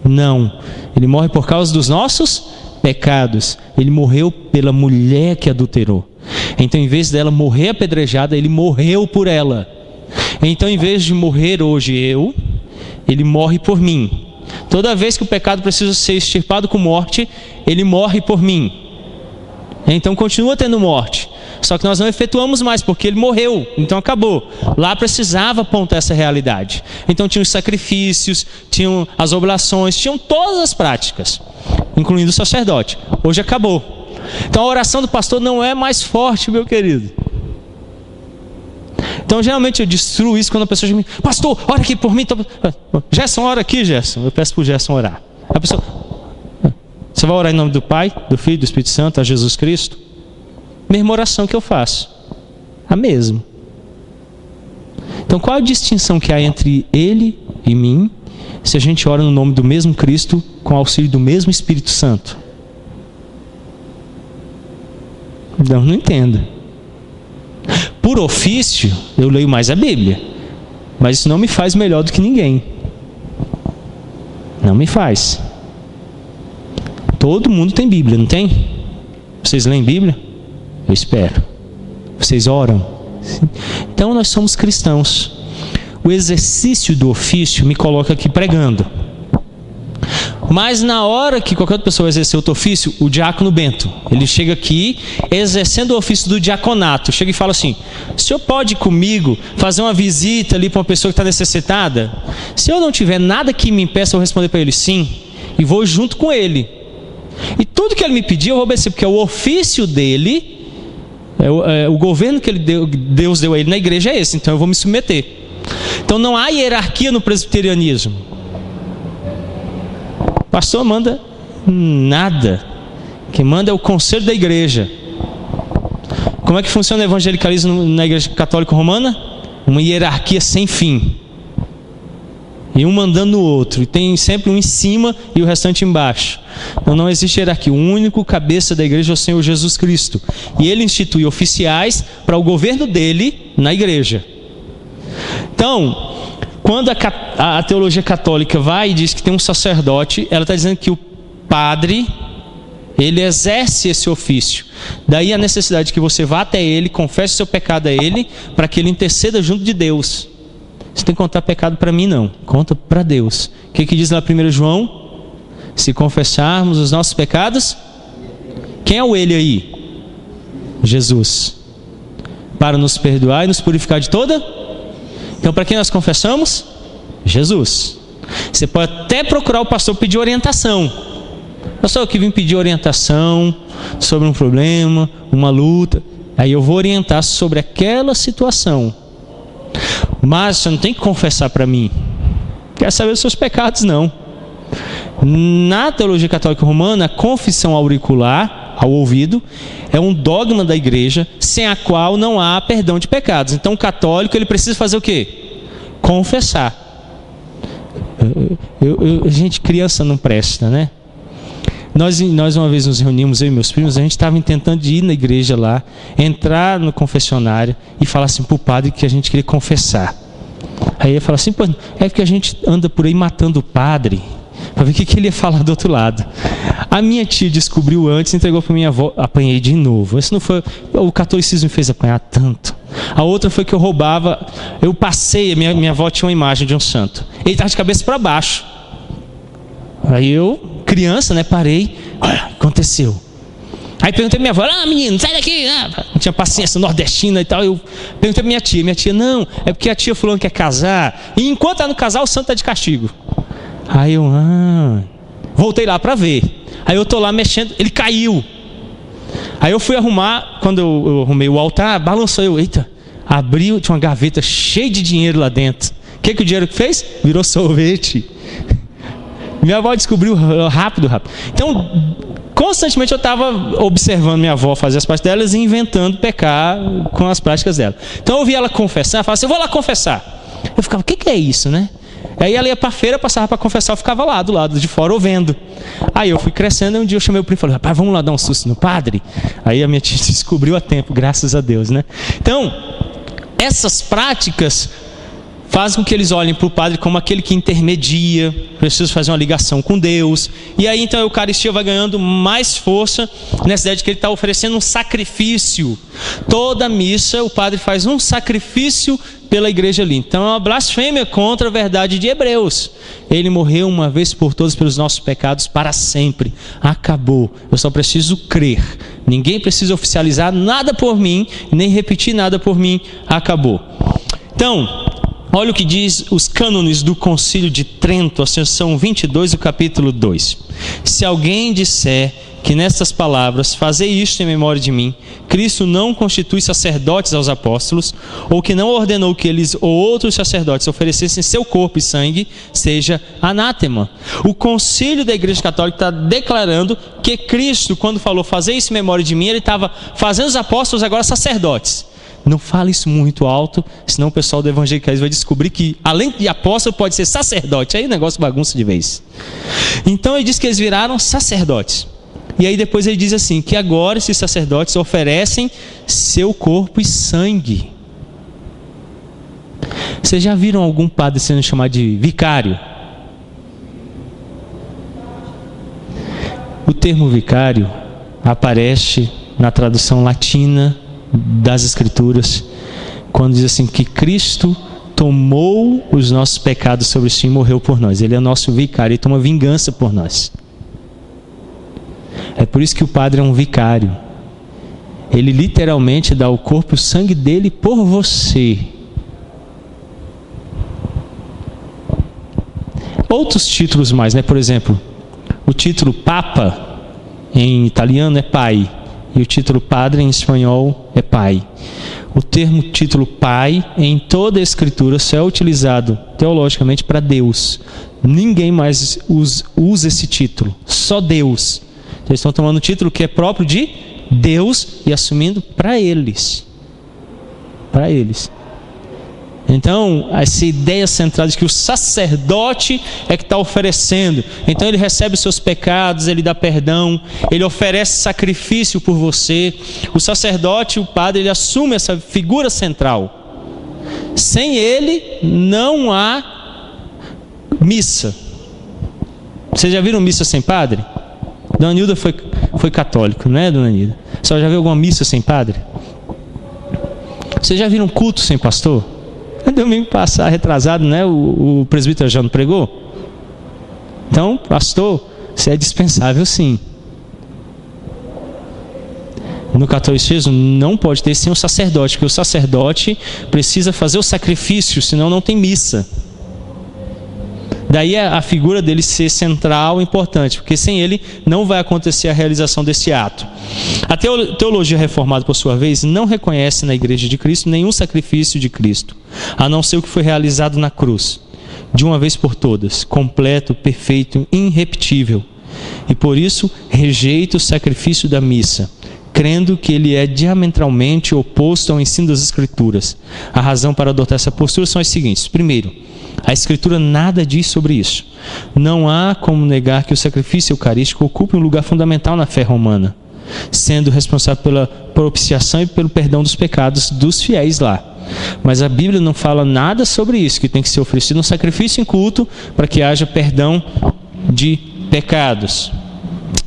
Não, ele morre por causa dos nossos pecados. Ele morreu pela mulher que adulterou. Então, em vez dela morrer apedrejada, ele morreu por ela. Então, em vez de morrer hoje ele morre por mim. Toda vez que o pecado precisa ser extirpado com morte, ele morre por mim. Então continua tendo morte, só que nós não efetuamos mais, porque ele morreu, então acabou. Lá precisava apontar essa realidade. Então tinham os sacrifícios, tinham as oblações, tinham todas as práticas, incluindo o sacerdote. Hoje acabou. Então a oração do pastor não é mais forte, meu querido. Então geralmente eu destruo isso quando a pessoa diz: pastor, ora aqui por mim. Gerson, ora aqui, Gerson. Eu peço para o Gerson orar. A pessoa: você vai orar em nome do Pai, do Filho e do Espírito Santo, a Jesus Cristo? Mesma oração que eu faço, a mesma. Então qual a distinção que há entre ele e mim, se a gente ora no nome do mesmo Cristo, com auxílio do mesmo Espírito Santo? Não entendo. Por ofício, eu leio mais a Bíblia, mas isso não me faz melhor do que ninguém. Não me faz. Todo mundo tem Bíblia, não tem? Vocês leem Bíblia? Eu espero. Vocês oram? Então nós somos cristãos. O exercício do ofício me coloca aqui pregando. Mas na hora que qualquer outra pessoa exercer outro ofício, o diácono Bento, ele chega aqui exercendo o ofício do diaconato, chega e fala assim: o senhor pode ir comigo fazer uma visita ali para uma pessoa que está necessitada? Se eu não tiver nada que me impeça, eu vou responder para ele sim, e vou junto com ele. E tudo que ele me pedir eu vou obedecer, porque o ofício dele, o governo que Deus deu a ele na igreja é esse, então eu vou me submeter. Então não há hierarquia no presbiterianismo. O pastor manda nada. Quem manda é o conselho da igreja. Como é que funciona o evangelicalismo na igreja católica romana? Uma hierarquia sem fim. E um mandando o outro. E tem sempre um em cima e o restante embaixo. Então não existe hierarquia. O único cabeça da igreja é o Senhor Jesus Cristo. E ele institui oficiais para o governo dele na igreja. Então, quando a teologia católica vai e diz que tem um sacerdote, ela está dizendo que o padre, ele exerce esse ofício. Daí a necessidade de que você vá até ele, confesse seu pecado a ele, para que ele interceda junto de Deus. Você tem que contar pecado para mim, não. Conta para Deus. O que diz lá 1 João? Se confessarmos os nossos pecados, quem é o ele aí? Jesus. Para nos perdoar e nos purificar de toda. Então, para quem nós confessamos? Jesus. Você pode até procurar o pastor pedir orientação. Pastor, eu que vim pedir orientação sobre um problema, uma luta. Aí eu vou orientar sobre aquela situação. Mas você não tem que confessar para mim. Quer saber dos seus pecados, não. Na teologia católica romana, a confissão auricular, ao ouvido, é um dogma da igreja, sem a qual não há perdão de pecados. Então o católico, ele precisa fazer o quê? Confessar. Gente, criança não presta, né? Nós uma vez nos reunimos, eu e meus primos, a gente estava tentando ir na igreja lá, entrar no confessionário e falar assim para o padre que a gente queria confessar. Aí ele falou assim: pô, é porque a gente anda por aí matando o padre, para ver o que ele ia falar do outro lado. A minha tia descobriu antes, entregou para minha avó, apanhei de novo. Esse não foi, o catolicismo me fez apanhar tanto. A outra foi que eu roubava, eu passei, minha avó tinha uma imagem de um santo, ele estava de cabeça para baixo. Aí eu, criança, né, parei, olha, aconteceu. Aí perguntei pra minha avó: menino, sai daqui. Não tinha paciência, nordestina e tal. Eu perguntei pra minha tia, não, é porque a tia fulano quer casar, e enquanto ela não casar, o santo está de castigo. Aí eu, voltei lá para ver. Aí eu tô lá mexendo, ele caiu. Aí eu fui arrumar, quando eu arrumei o altar, balançou eu, eita, abriu, tinha uma gaveta cheia de dinheiro lá dentro. O que o dinheiro fez? Virou sorvete. Minha avó descobriu rápido. Então, constantemente eu estava observando minha avó fazer as práticas delas e inventando pecar com as práticas dela. Então eu ouvia ela confessar, eu falava assim, eu vou lá confessar. Eu ficava, o que é isso, né? Aí ela ia para a feira, passava para confessar, eu ficava lá do lado de fora ouvindo. Aí eu fui crescendo e um dia eu chamei o primo e falei, rapaz, vamos lá dar um susto no padre? Aí a minha tia descobriu a tempo, graças a Deus, né? Então, essas práticas fazem com que eles olhem para o padre como aquele que intermedia, precisa fazer uma ligação com Deus. E aí então a Eucaristia vai ganhando mais força nessa ideia de que ele está oferecendo um sacrifício. Toda missa o padre faz um sacrifício pela igreja ali. Então é uma blasfêmia contra a verdade de Hebreus. Ele morreu uma vez por todas pelos nossos pecados para sempre. Acabou. Eu só preciso crer. Ninguém precisa oficializar nada por mim, nem repetir nada por mim. Acabou. Então, olha o que diz os cânones do Concílio de Trento, a seção 22 do capítulo 2. Se alguém disser que nestas palavras, fazei isto em memória de mim, Cristo não constitui sacerdotes aos apóstolos, ou que não ordenou que eles ou outros sacerdotes oferecessem seu corpo e sangue, seja anátema. O concílio da Igreja Católica está declarando que Cristo, quando falou fazer isso em memória de mim, ele estava fazendo os apóstolos agora sacerdotes. Não fala isso muito alto, senão o pessoal do evangelicalismo vai descobrir que, além de apóstolo, pode ser sacerdote. Aí o negócio bagunça de vez. Então ele diz que eles viraram sacerdotes. E aí depois ele diz assim, que agora esses sacerdotes oferecem seu corpo e sangue. Vocês já viram algum padre sendo chamado de vicário? O termo vicário aparece na tradução latina das Escrituras, quando diz assim, que Cristo tomou os nossos pecados sobre si e morreu por nós. Ele é nosso vicário, ele toma vingança por nós. É por isso que o padre é um vicário. Ele literalmente dá o corpo e o sangue dele por você. Outros títulos mais, né? Por exemplo, o título Papa em italiano é Pai, e o título Padre em espanhol é Pai. O termo título Pai em toda a Escritura só é utilizado teologicamente para Deus. Ninguém mais usa esse título, só Deus. Eles estão tomando o título que é próprio de Deus e assumindo para eles. Para eles. Então, essa ideia central de que o sacerdote é que está oferecendo. Então ele recebe os seus pecados, ele dá perdão, ele oferece sacrifício por você. O sacerdote, o padre, ele assume essa figura central. Sem ele, não há missa. Vocês já viram missa sem padre? Dona Nilda foi católico, não é, Dona Nilda? Você já viu alguma missa sem padre? Vocês já viram culto sem pastor? Domingo passado, retrasado, né? O presbítero já não pregou? Então, pastor, você é dispensável sim. No catolicismo não pode ter sem o sacerdote, porque o sacerdote precisa fazer o sacrifício, senão não tem missa. Daí a figura dele ser central e importante, porque sem ele não vai acontecer a realização desse ato. A teologia reformada, por sua vez, não reconhece na Igreja de Cristo nenhum sacrifício de Cristo, a não ser o que foi realizado na cruz, de uma vez por todas, completo, perfeito, irrepetível. E por isso rejeita o sacrifício da missa, crendo que ele é diametralmente oposto ao ensino das Escrituras. A razão para adotar essa postura são as seguintes. Primeiro, a Escritura nada diz sobre isso. Não há como negar que o sacrifício eucarístico ocupe um lugar fundamental na fé romana, sendo responsável pela propiciação e pelo perdão dos pecados dos fiéis lá. Mas a Bíblia não fala nada sobre isso, que tem que ser oferecido um sacrifício em culto para que haja perdão de pecados.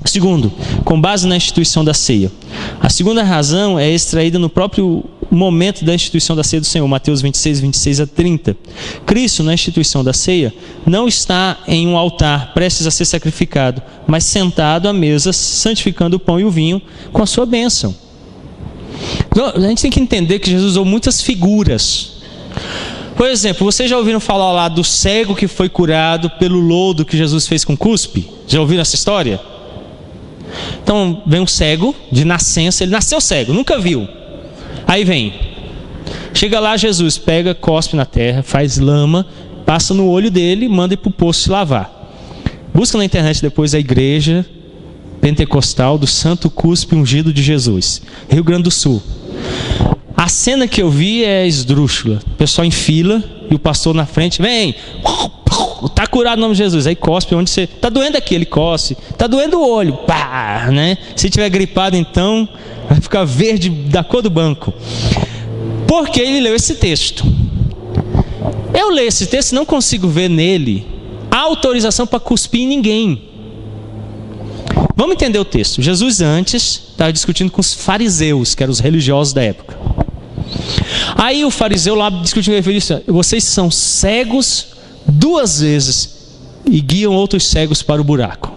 Segundo, com base na instituição da ceia. A segunda razão é extraída no próprio momento da instituição da ceia do Senhor, Mateus 26, 26 a 30. Cristo, na instituição da ceia, não está em um altar prestes a ser sacrificado, mas sentado à mesa, santificando o pão e o vinho com a sua bênção. Então, a gente tem que entender que Jesus usou muitas figuras. Por exemplo, vocês já ouviram falar lá do cego que foi curado pelo lodo que Jesus fez com cuspe? Já ouviram essa história? Então vem um cego de nascença, ele nasceu cego, nunca viu. Aí vem, chega lá Jesus, pega, cospe na terra, faz lama, passa no olho dele, manda ir para o poço se lavar. Busca na internet depois a igreja pentecostal do Santo Cuspe Ungido de Jesus, Rio Grande do Sul. A cena que eu vi é esdrúxula, o pessoal em fila e o pastor na frente, vem, está curado no nome de Jesus, aí cospe onde você, está doendo aqui, ele cospe, está doendo o olho, pá, né? Se tiver gripado então, vai ficar verde da cor do banco. Porque ele leu esse texto. Eu leio esse texto e não consigo ver nele a autorização para cuspir em ninguém. Vamos entender o texto. Jesus antes estava discutindo com os fariseus, que eram os religiosos da época. Aí o fariseu lá discutindo com ele disse: vocês são cegos 2 vezes e guiam outros cegos para o buraco.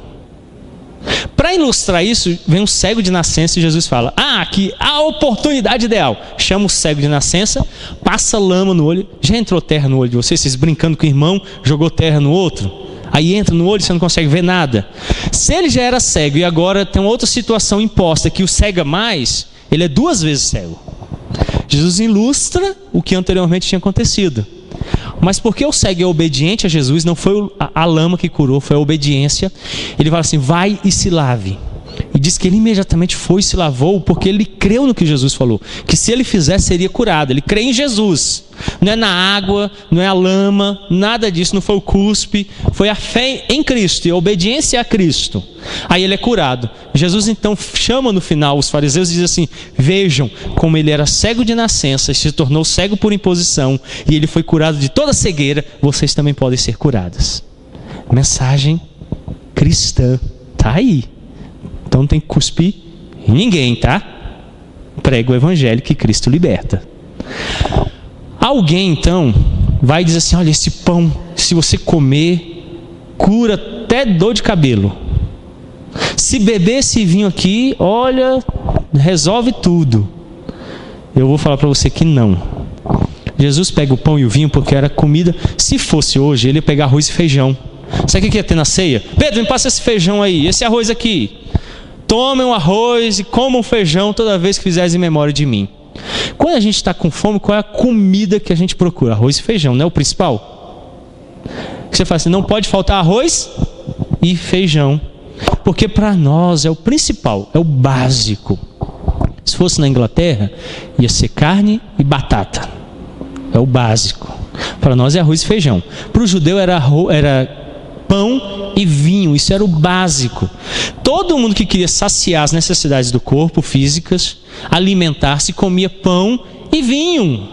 Para ilustrar isso, vem um cego de nascença e Jesus fala: aqui a oportunidade ideal. Chama o cego de nascença, passa lama no olho. Já entrou terra no olho de vocês brincando com o irmão, jogou terra no outro? Aí entra no olho e você não consegue ver nada. Se ele já era cego e agora tem outra situação imposta que o cega mais, ele é 2 vezes cego. Jesus ilustra o que anteriormente tinha acontecido. Mas porque o cego é obediente a Jesus, não foi a lama que curou, foi a obediência. Ele fala assim: vai e se lave. E diz que ele imediatamente foi e se lavou, porque ele creu no que Jesus falou, que se ele fizesse seria curado. Ele crê em Jesus, não é na água, não é a lama, nada disso, não foi o cuspe, foi a fé em Cristo e a obediência a Cristo. Aí ele é curado. Jesus então chama no final os fariseus e diz assim: vejam como ele era cego de nascença e se tornou cego por imposição, e ele foi curado de toda cegueira, vocês também podem ser curados. Mensagem cristã, tá aí. Então não tem que cuspir em ninguém, tá? Prega o evangelho que Cristo liberta. Alguém então vai dizer assim: olha, esse pão, se você comer, cura até dor de cabelo. Se beber esse vinho aqui, olha, resolve tudo. Eu vou falar para você que não. Jesus pega o pão e o vinho porque era comida. Se fosse hoje, ele ia pegar arroz e feijão. Sabe o que ia ter na ceia? Pedro, me passa esse feijão aí, esse arroz aqui. Tomem um arroz e comam feijão toda vez que fizeres em memória de mim. Quando a gente está com fome, qual é a comida que a gente procura? Arroz e feijão, não é o principal? Você fala assim: não pode faltar arroz e feijão, porque para nós é o principal, é o básico. Se fosse na Inglaterra, ia ser carne e batata, é o básico. Para nós é arroz e feijão. Para o judeu era pão e vinho, isso era o básico. Todo mundo que queria saciar as necessidades do corpo, físicas, alimentar-se, comia pão e vinho.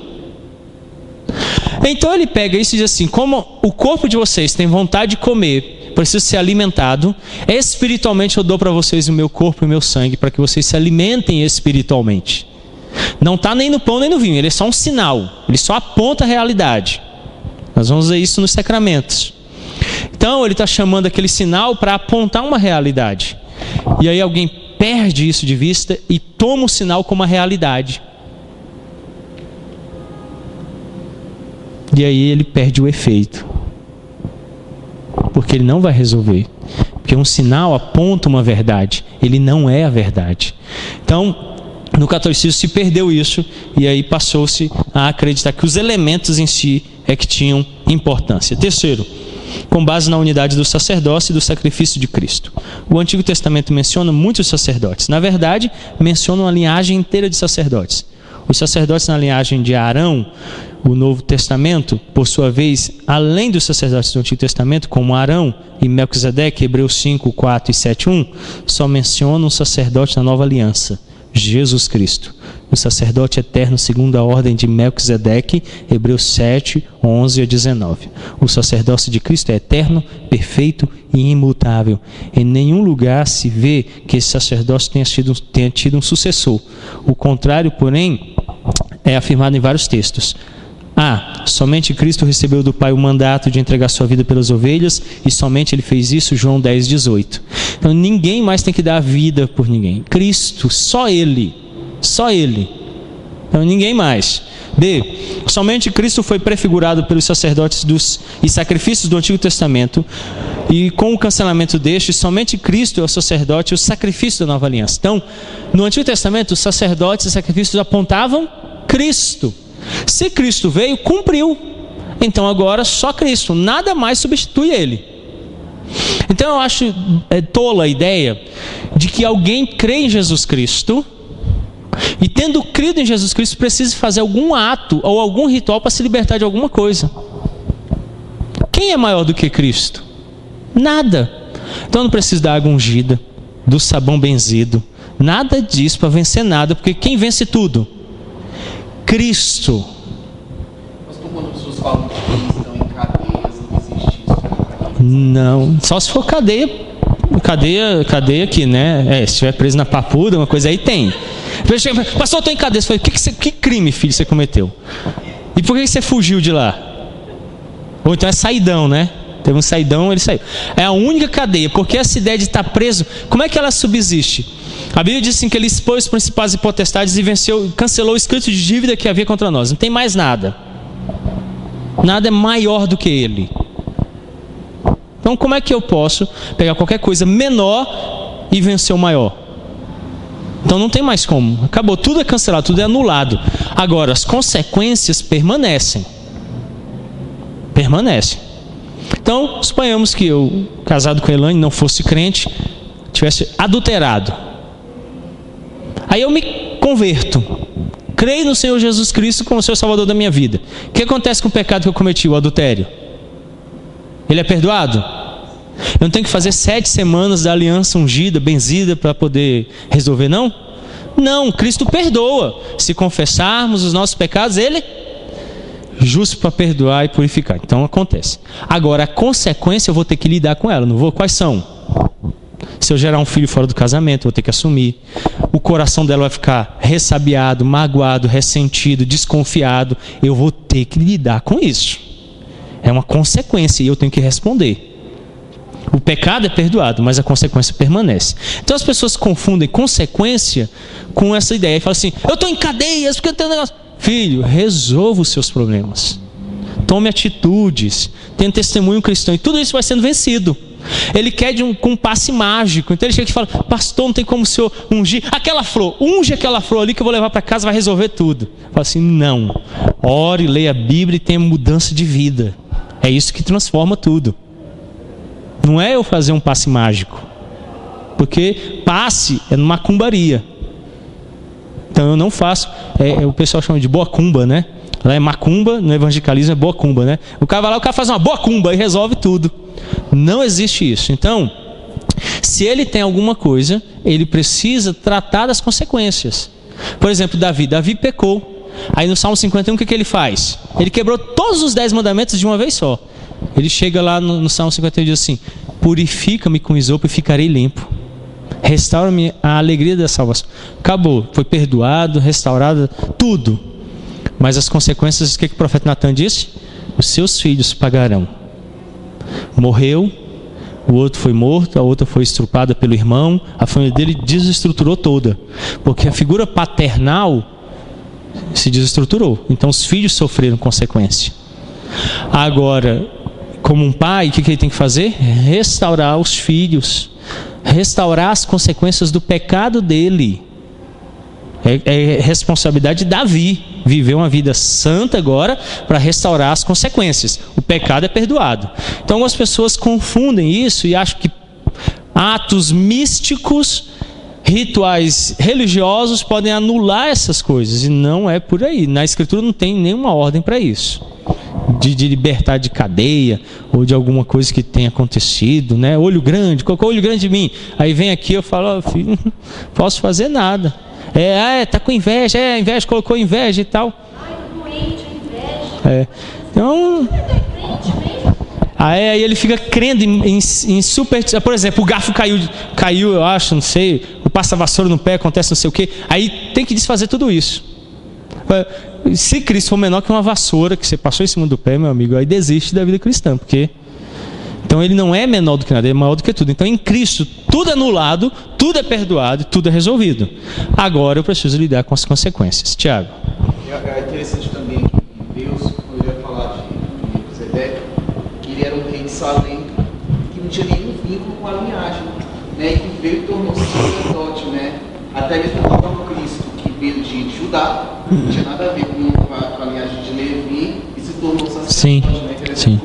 Então ele pega isso e diz assim: como o corpo de vocês tem vontade de comer, precisa ser alimentado, espiritualmente eu dou para vocês o meu corpo e o meu sangue, para que vocês se alimentem espiritualmente. Não está nem no pão nem no vinho, ele é só um sinal, ele só aponta a realidade. Nós vamos ver isso nos sacramentos. Então ele está chamando aquele sinal para apontar uma realidade. E aí alguém perde isso de vista e toma o sinal como uma realidade. E aí ele perde o efeito. Porque ele não vai resolver. Porque um sinal aponta uma verdade. Ele não é a verdade. Então, no catolicismo se perdeu isso. E aí passou-se a acreditar que os elementos em si é que tinham importância. Terceiro, com base na unidade do sacerdócio e do sacrifício de Cristo. O Antigo Testamento menciona muitos sacerdotes. Na verdade, menciona uma linhagem inteira de sacerdotes. Os sacerdotes na linhagem de Arão, o Novo Testamento, por sua vez, além dos sacerdotes do Antigo Testamento, como Arão e Melquisedeque, Hebreus 5, 4 e 7, 1, só menciona um sacerdote na Nova Aliança, Jesus Cristo, o sacerdote eterno segundo a ordem de Melquisedeque, Hebreus 7, 11 a 19. O sacerdócio de Cristo é eterno, perfeito e imutável. Em nenhum lugar se vê que esse sacerdócio tenha tido um sucessor. O contrário, porém, é afirmado em vários textos. Somente Cristo recebeu do Pai o mandato de entregar sua vida pelas ovelhas, e somente Ele fez isso, João 10, 18. Então ninguém mais tem que dar a vida por ninguém. Cristo, só Ele Então, ninguém mais. B. Somente Cristo foi prefigurado pelos sacerdotes e sacrifícios do Antigo Testamento, e com o cancelamento deste, somente Cristo é o sacerdote e o sacrifício da nova aliança. Então, no Antigo Testamento, os sacerdotes e sacrifícios apontavam Cristo. Se Cristo veio, cumpriu. Então agora só Cristo, nada mais substitui Ele. Então eu acho tola a ideia de que alguém crê em Jesus Cristo e, tendo crido em Jesus Cristo, precisa fazer algum ato ou algum ritual para se libertar de alguma coisa. Quem é maior do que Cristo? Nada. Então não precisa da água ungida, do sabão benzido, nada disso para vencer nada, porque quem vence tudo? Cristo. Mas quando as pessoas falam que estão em cadeias, não existe isso? Não, só se for cadeia aqui, né? Se estiver preso na papuda, uma coisa aí tem. Pastor, eu estou em cadeia. Você falou, que crime, filho, você cometeu? E por que você fugiu de lá? Ou então é saidão, né? Teve um saidão, ele saiu. É a única cadeia, porque essa ideia de estar preso, como é que ela subsiste? A Bíblia diz assim, que ele expôs os principais e potestades e cancelou o escrito de dívida que havia contra nós. Não tem mais nada. Nada é maior do que ele. Então como é que eu posso pegar qualquer coisa menor e vencer o maior? Então não tem mais como. Acabou, tudo é cancelado, tudo é anulado. Agora, as consequências permanecem. Permanecem. Então, suponhamos que eu, casado com a Elaine, não fosse crente, tivesse adulterado. Aí eu me converto, creio no Senhor Jesus Cristo como o Senhor Salvador da minha vida. O que acontece com o pecado que eu cometi, o adultério? Ele é perdoado? Eu não tenho que fazer 7 semanas da aliança ungida, benzida, para poder resolver, não? Não, Cristo perdoa. Se confessarmos os nossos pecados, Ele é justo para perdoar e purificar. Então acontece. Agora, a consequência eu vou ter que lidar com ela, não vou? Quais são? Se eu gerar um filho fora do casamento, eu vou ter que assumir. O coração dela vai ficar ressabiado, magoado, ressentido, desconfiado. Eu vou ter que lidar com isso. É uma consequência e eu tenho que responder. O pecado é perdoado, mas a consequência permanece. Então as pessoas confundem consequência com essa ideia. E falam assim, eu estou em cadeias porque eu tenho um negócio. Filho, resolva os seus problemas. Tome atitudes. Tenha testemunho cristão. E tudo isso vai sendo vencido. Ele quer com um passe mágico. Então ele chega e fala, pastor, não tem como o senhor ungir aquela flor. Unge aquela flor ali que eu vou levar para casa, vai resolver tudo. Fala assim, não. Ore, leia a Bíblia e tenha mudança de vida. É isso que transforma tudo. Não é eu fazer um passe mágico. Porque passe é macumbaria. Então eu não faço. O pessoal chama de boa cumba, né? Lá é macumba, no evangelicalismo é boa cumba, né? O cara vai lá, o cara faz uma boa cumba e resolve tudo. Não existe isso. Então, se ele tem alguma coisa, ele precisa tratar das consequências. Por exemplo, Davi pecou. Aí no Salmo 51, o que ele faz? Ele quebrou todos os 10 mandamentos de uma vez só. Ele chega lá no Salmo 51 e diz assim, purifica-me com isopo e ficarei limpo. Restaura-me a alegria da salvação. Acabou, foi perdoado, restaurado, tudo. Mas as consequências, o que o profeta Natan disse? Os seus filhos pagarão. Morreu, o outro foi morto, a outra foi estrupada pelo irmão, a família dele desestruturou toda. Porque a figura paternal se desestruturou. Então os filhos sofreram consequência. Agora, como um pai, o que ele tem que fazer? Restaurar os filhos. Restaurar as consequências do pecado dele. É responsabilidade de Davi viver uma vida santa agora para restaurar as consequências. O pecado é perdoado. Então algumas pessoas confundem isso e acham que atos místicos, rituais religiosos podem anular essas coisas. E não é por aí. Na Escritura não tem nenhuma ordem para isso. De libertar de cadeia ou de alguma coisa que tenha acontecido, né? Olho grande, colocou olho grande em mim. Aí vem aqui eu falo, filho, não posso fazer nada. Tá com inveja, inveja, colocou inveja e tal. Então, aí ele fica crendo em superstição. Por exemplo, o garfo caiu, eu acho, não sei, o passa-vassoura no pé, acontece não sei o quê. Aí tem que desfazer tudo isso. Se Cristo for menor que uma vassoura que você passou em cima do pé, meu amigo, aí desiste da vida cristã, porque então ele não é menor do que nada, ele é maior do que tudo. Então em Cristo tudo é anulado, tudo tudo é perdoado e tudo é resolvido. Agora eu preciso lidar com as consequências. Tiago. É interessante também que Deus, quando ele vai falar de Melquisedeque, que ele era um rei de Salém, que não tinha nenhum vínculo com a linhagem, né? E que veio e tornou-se sacerdote, né? Até mesmo o próprio Cristo, que veio de Judá, não tinha nada a ver com a linhagem de Levi, e se tornou sacerdote. Sim. Né? Sim.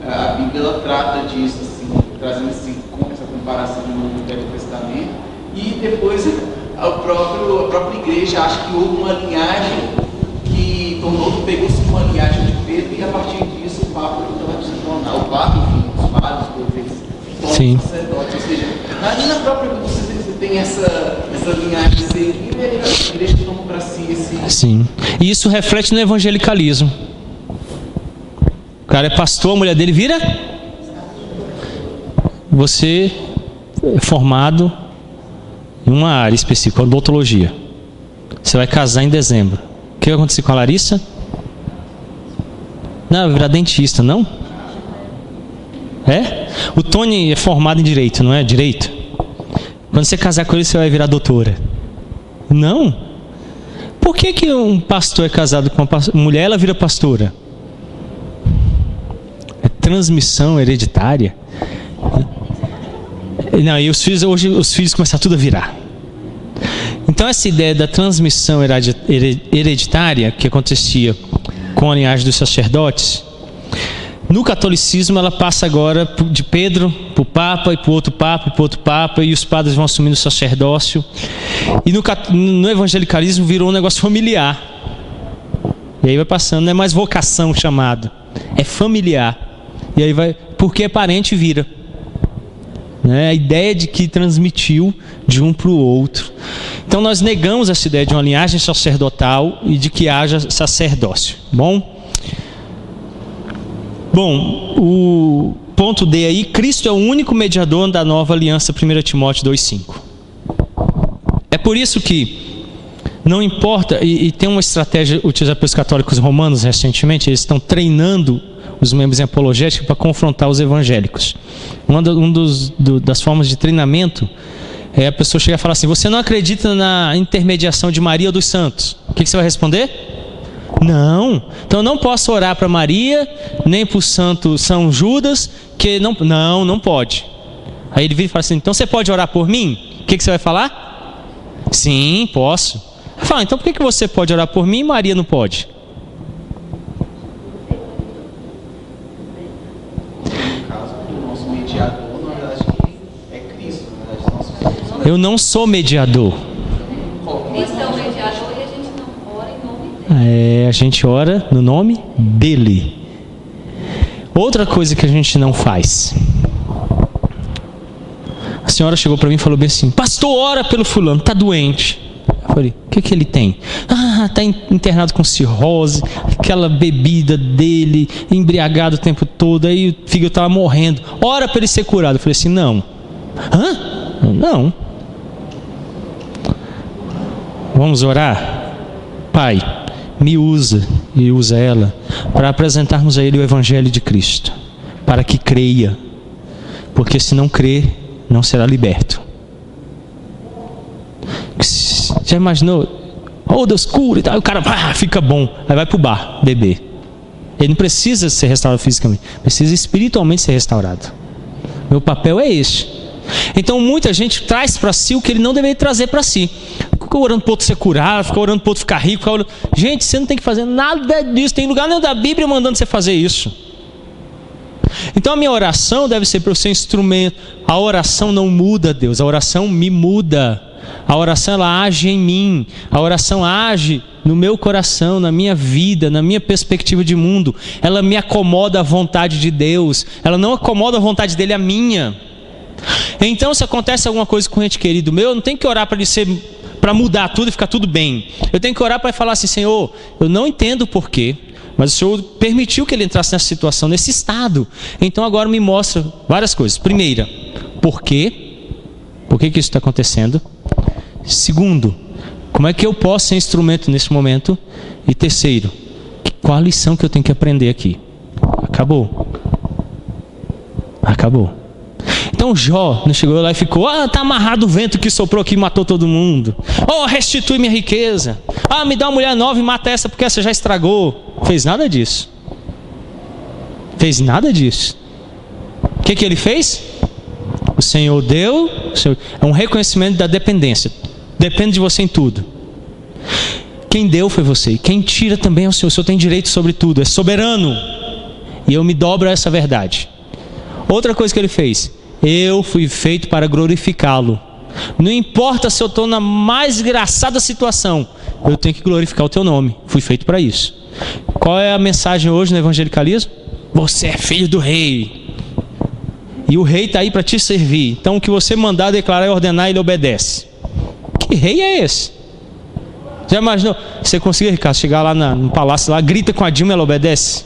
A Bíblia ela trata disso, assim, trazendo essa comparação no Velho Testamento. E depois a própria igreja acha que houve uma linhagem que pegou-se uma linhagem de Pedro, e a partir disso o Papa então vai se tornar o Papa, enfim, os padres, tornam sacerdotes. Ou seja, na própria Bíblia você tem essa linhagem seguida, e a igreja toma para si esse... Sim. E isso reflete no evangelicalismo. O cara é pastor, a mulher dele vira? Você é formado em uma área específica, odontologia. Você vai casar em dezembro. O que vai acontecer com a Larissa? Não, vai virar dentista, não? É? O Tony é formado em direito, não é? Direito? Quando você casar com ele, você vai virar doutora. Não? Por que um pastor é casado com uma mulher, ela vira pastora? É transmissão hereditária. Não, e hoje os filhos começam tudo a virar. Então essa ideia da transmissão hereditária que acontecia com a linhagem dos sacerdotes, no catolicismo ela passa agora de Pedro para o Papa, e para o outro Papa, e para o outro Papa, e os padres vão assumindo o sacerdócio. E no evangelicalismo virou um negócio familiar. E aí vai passando, não é mais vocação chamado, é familiar. E aí vai, porque é parente, vira. Né? A ideia de que transmitiu de um para o outro. Então nós negamos essa ideia de uma linhagem sacerdotal e de que haja sacerdócio. Bom, o ponto D aí, Cristo é o único mediador da nova aliança, 1 Timóteo 2,5. É por isso que não importa, e tem uma estratégia utilizada pelos católicos romanos recentemente, eles estão treinando os membros em apologética para confrontar os evangélicos. Uma das formas de treinamento é a pessoa chegar e falar assim: você não acredita na intermediação de Maria ou dos santos? O que você vai responder? Não. Então eu não posso orar para Maria, nem para o santo São Judas, que não pode. Aí ele vira e fala assim: então você pode orar por mim? O que você vai falar? Sim, posso. Eu falo: então por que você pode orar por mim e Maria não pode? Eu não sou mediador. Cristo é o mediador e a gente não ora em nome dele. A gente ora no nome dele. Outra coisa que a gente não faz. A senhora chegou para mim e falou bem assim: pastor, ora pelo fulano, está doente. Eu falei: o que ele tem? Está internado com cirrose, aquela bebida dele, embriagado o tempo todo, aí o fígado estava morrendo. Ora para ele ser curado. Eu falei assim: não. Hã? Não. Vamos orar? Pai, me usa e usa ela para apresentarmos a ele o Evangelho de Cristo, para que creia, porque se não crer, não será liberto. Já imaginou? Oh, Deus cura e tal, o cara fica bom, aí vai para o bar beber. Ele não precisa ser restaurado fisicamente, precisa espiritualmente ser restaurado. Meu papel é este. Então muita gente traz para si o que ele não deveria trazer para si. Fica orando para o outro ser curado, fica orando para o outro ficar rico. Gente, você não tem que fazer nada disso. Tem lugar nenhum da Bíblia mandando você fazer isso. Então a minha oração deve ser para o seu instrumento. A oração não muda Deus, a oração me muda. A oração ela age em mim. A oração age no meu coração, na minha vida, na minha perspectiva de mundo. Ela me acomoda à vontade de Deus. Ela não acomoda a vontade dele à minha. Então, se acontece alguma coisa com um ente querido meu, eu não tenho que orar para mudar tudo e ficar tudo bem. Eu tenho que orar para falar assim: Senhor, eu não entendo o porquê, mas o Senhor permitiu que ele entrasse nessa situação, nesse estado. Então agora me mostra várias coisas. Primeira, por quê? Por que isso está acontecendo? Segundo, como é que eu posso ser instrumento nesse momento? E terceiro, qual a lição que eu tenho que aprender aqui? Acabou. Então Jó não chegou lá e ficou: tá amarrado o vento que soprou aqui e matou todo mundo. Restitui minha riqueza. Me dá uma mulher nova e mata essa porque essa já estragou. Fez nada disso. Fez nada disso. O que ele fez? O Senhor deu. É um reconhecimento da dependência. Depende de você em tudo. Quem deu foi você. Quem tira também é o Senhor. O Senhor tem direito sobre tudo. É soberano. E eu me dobro a essa verdade. Outra coisa que ele fez: eu fui feito para glorificá-lo. Não importa se eu estou na mais engraçada situação, eu tenho que glorificar o teu nome. Fui feito para isso. Qual é a mensagem hoje no evangelicalismo? Você é filho do rei. E o rei está aí para te servir. Então o que você mandar, declarar e ordenar, ele obedece. Que rei é esse? Já imaginou? Você conseguir, Ricardo, chegar lá no palácio, lá, grita com a Dilma, ela obedece?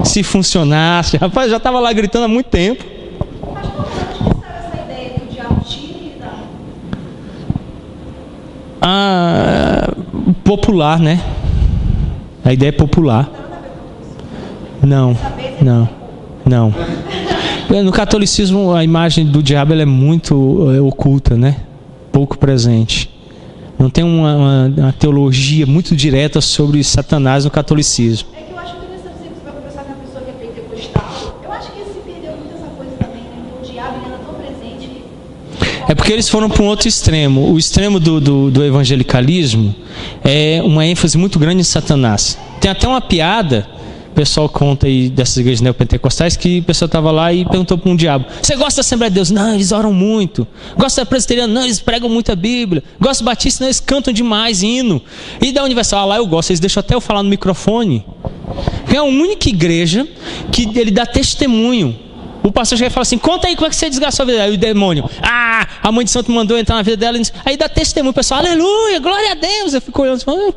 Se funcionasse, rapaz, já estava lá gritando há muito tempo. Popular, né? A ideia é popular. Não. No catolicismo, a imagem do diabo ela é muito oculta, né? Pouco presente. Não tem uma teologia muito direta sobre Satanás no catolicismo. É que eu acho interessante sempre você vai conversar com a pessoa que é pentecostal. Eu acho que ele se perdeu muito essa coisa também, né? O diabo ele anda tão presente. É porque eles foram para um outro extremo. O extremo do evangelicalismo é uma ênfase muito grande em Satanás. Tem até uma piada, o pessoal conta aí dessas igrejas neopentecostais, que o pessoal estava lá e perguntou para um diabo: você gosta da Assembleia de Deus? Não, eles oram muito. Gosta da Presbiteriana? Não, eles pregam muito a Bíblia. Gosta do Batista? Não, eles cantam demais hino. E da Universal? Lá eu gosto, eles deixam até eu falar no microfone. É a única igreja que ele dá testemunho. O pastor chega e fala assim: conta aí como é que você desgastou a vida dela. Aí o demônio: a mãe de santo mandou entrar na vida dela. Aí dá testemunho, o pessoal: aleluia, glória a Deus. Eu fico olhando e falo: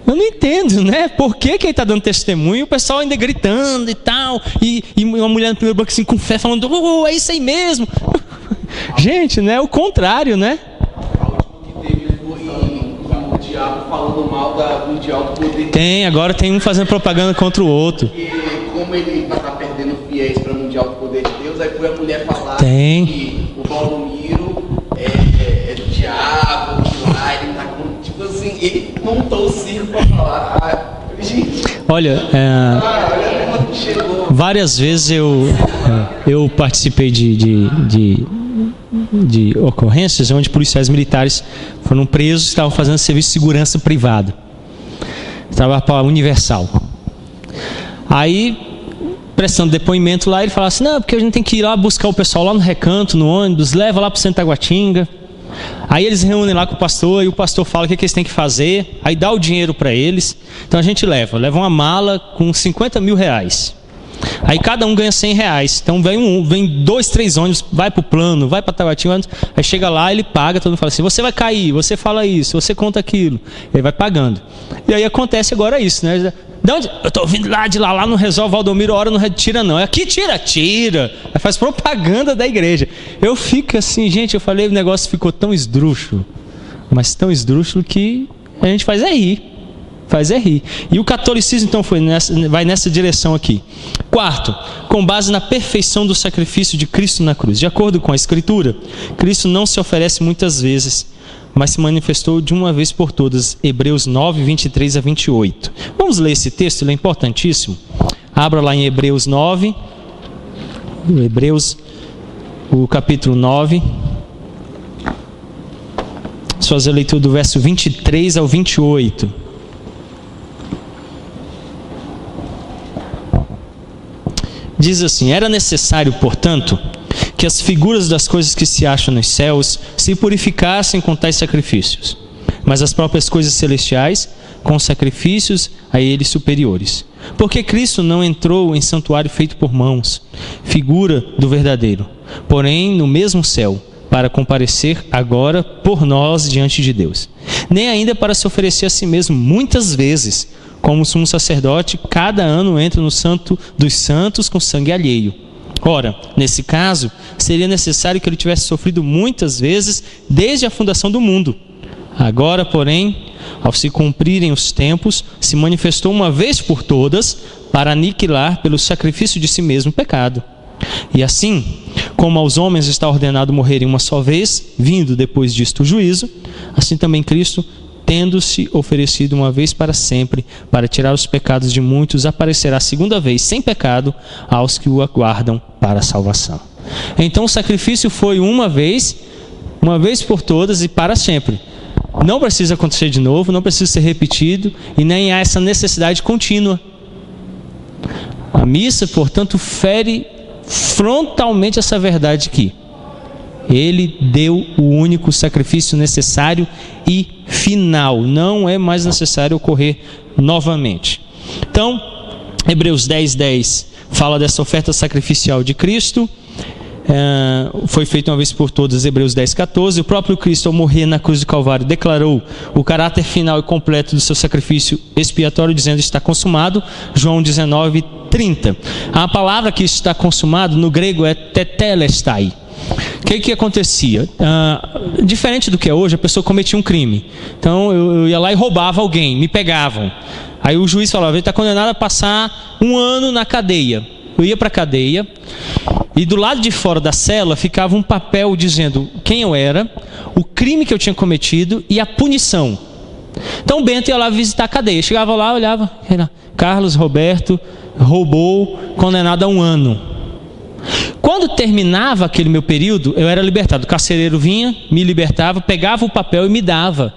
eu não entendo, né? Por que ele está dando testemunho? E o pessoal ainda gritando e tal. E uma mulher no primeiro banco assim, com fé, falando: é isso aí mesmo. Gente, né? O contrário, né? A última que teve foi o diabo falando mal da Mundial do Poder. Tem, agora tem um fazendo propaganda contra o outro. Porque como ele está perdendo fiéis para o Mundial do Poder de Deus, aí foi a mulher falar que o Valdomiro é do diabo, que lá ele tá com... Tipo assim, ele montou o circo para falar. Gente, olha, olha como chegou. Várias vezes eu participei de ocorrências onde policiais militares foram presos e estavam fazendo serviço de segurança privado. Estava para a Universal. Aí, prestando depoimento lá, ele falava assim: não, porque a gente tem que ir lá buscar o pessoal lá no recanto, no ônibus, leva lá para o centro da Taguatinga. Aí eles reúnem lá com o pastor e o pastor fala o que eles têm que fazer, aí dá o dinheiro para eles. Então a gente leva uma mala com 50 mil reais. Aí cada um ganha 100 reais. Então vem 2, 3 ônibus, vai para o plano, vai para Taguatinga. Aí chega lá, ele paga, todo mundo fala assim: você vai cair, você fala isso, você conta aquilo. Ele vai pagando. E aí acontece agora isso, né? De onde? Eu estou vindo de lá não resolve, Valdomiro, hora não retira não. Aqui tira. Aí faz propaganda da igreja. Eu fico assim, gente, eu falei, o negócio ficou tão esdrúxulo, mas tão esdrúxulo que a gente faz é rir. E o catolicismo então vai nessa direção aqui. Quarto, com base na perfeição do sacrifício de Cristo na cruz. De acordo com a Escritura, Cristo não se oferece muitas vezes, mas se manifestou de uma vez por todas. Hebreus 9, 23 a 28. Vamos ler esse texto, ele é importantíssimo. Abra lá em Hebreus 9. O capítulo 9. Só fazer a leitura do verso 23 ao 28. Diz assim: era necessário, portanto, que as figuras das coisas que se acham nos céus se purificassem com tais sacrifícios, mas as próprias coisas celestiais com sacrifícios a eles superiores. Porque Cristo não entrou em santuário feito por mãos, figura do verdadeiro, porém no mesmo céu, para comparecer agora por nós diante de Deus. Nem ainda para se oferecer a si mesmo muitas vezes, como sumo sacerdote, cada ano entra no santo dos santos com sangue alheio. Ora, nesse caso, seria necessário que ele tivesse sofrido muitas vezes desde a fundação do mundo. Agora, porém, ao se cumprirem os tempos, se manifestou uma vez por todas para aniquilar pelo sacrifício de si mesmo o pecado. E assim, como aos homens está ordenado morrerem uma só vez, vindo depois disto o juízo, assim também Cristo, tendo-se oferecido uma vez para sempre, para tirar os pecados de muitos, aparecerá segunda vez, sem pecado, aos que o aguardam para a salvação. Então o sacrifício foi uma vez por todas e para sempre. Não precisa acontecer de novo, não precisa ser repetido, e nem há essa necessidade contínua. A missa, portanto, fere frontalmente essa verdade aqui. Ele deu o único sacrifício necessário e final. Não é mais necessário ocorrer novamente. Então, Hebreus 10:10 fala dessa oferta sacrificial de Cristo. Foi feito uma vez por todas, Hebreus 10:14. O próprio Cristo, ao morrer na cruz do Calvário, declarou o caráter final e completo do seu sacrifício expiatório, dizendo: está consumado. João 19:30. A palavra que está consumado no grego é tetelestai. O que acontecia? Diferente do que é hoje, a pessoa cometia um crime. Então eu ia lá e roubava alguém, me pegavam. Aí o juiz falava: ele está condenado a passar 1 ano na cadeia. Eu ia para a cadeia e do lado de fora da cela ficava um papel dizendo quem eu era, o crime que eu tinha cometido e a punição. Então o Bento ia lá visitar a cadeia. Chegava lá, olhava: Carlos Roberto roubou, condenado a 1 ano. Quando terminava aquele meu período, eu era libertado. O carcereiro vinha, me libertava, pegava o papel e me dava.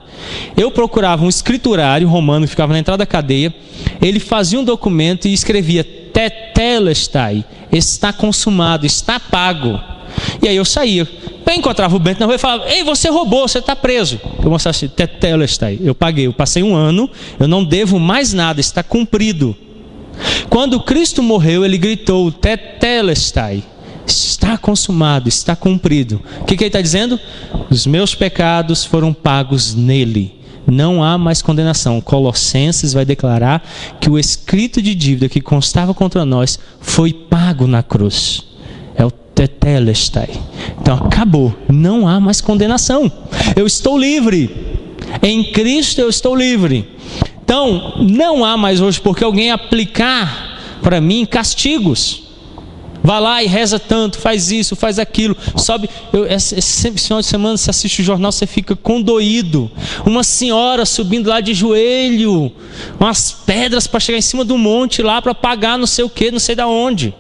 Eu procurava um escriturário romano que ficava na entrada da cadeia. Ele fazia um documento e escrevia: tetelestai, está consumado, está pago. E aí eu saía. Eu encontrava o Bento na rua e falava: ei, você roubou, você está preso. Eu mostrava assim: tetelestai, eu paguei, eu passei 1 ano, eu não devo mais nada, está cumprido. Quando Cristo morreu, ele gritou: tetelestai, está consumado, está cumprido. O que ele está dizendo? Os meus pecados foram pagos nele, não há mais condenação. Colossenses vai declarar que o escrito de dívida que constava contra nós foi pago na cruz. É o tetelestai. Então acabou, não há mais condenação. Eu estou livre, em Cristo eu estou livre. Então, não há mais hoje porque alguém aplicar para mim castigos. Vai lá e reza tanto, faz isso, faz aquilo, sobe. Esse final de semana você assiste o jornal, você fica condoído. Uma senhora subindo lá de joelho, umas pedras para chegar em cima do monte lá para pagar não sei o que, não sei da onde.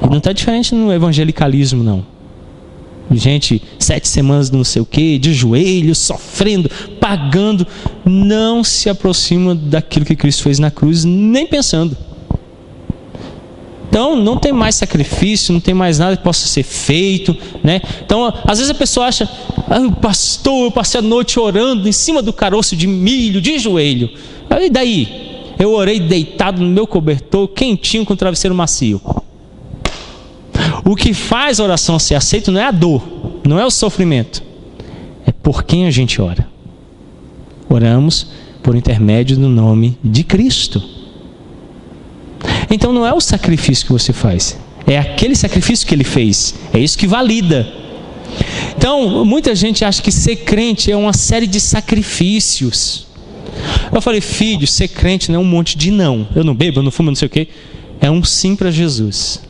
E não está diferente no evangelicalismo, não. Gente, 7 semanas não sei o que, de joelho, sofrendo, pagando. Não se aproxima daquilo que Cristo fez na cruz, nem pensando. Então não tem mais sacrifício, não tem mais nada que possa ser feito, né? Então às vezes a pessoa acha: pastor, eu passei a noite orando em cima do caroço de milho, de joelho. E daí? Eu orei deitado no meu cobertor, quentinho, com travesseiro macio. O que faz a oração ser aceita não é a dor, não é o sofrimento, é por quem a gente ora. Oramos por intermédio do nome de Cristo. Então não é o sacrifício que você faz, é aquele sacrifício que ele fez, é isso que valida. Então muita gente acha que ser crente é uma série de sacrifícios. Eu falei: filho, ser crente não é um monte de não. Eu não bebo, eu não fumo, eu não sei o que. É um sim para Jesus.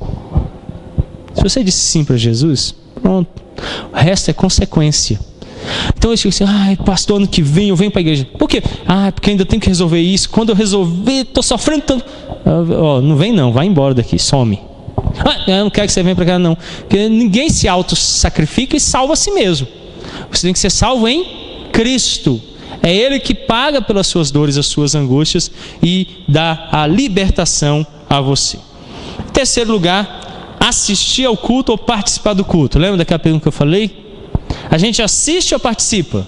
Se você disse sim para Jesus, pronto, o resto é consequência. Então eu digo assim: pastor, ano que vem eu venho para a igreja. Por quê? Porque ainda tenho que resolver isso. Quando eu resolver, estou sofrendo tanto. Não vem não, vai embora daqui, some. Eu não quero que você venha para cá não. Porque ninguém se auto-sacrifica e salva a si mesmo. Você tem que ser salvo em Cristo. É Ele que paga pelas suas dores, as suas angústias e dá a libertação a você. Em terceiro lugar, assistir ao culto ou participar do culto. Lembra daquela pergunta que eu falei? A gente assiste ou participa?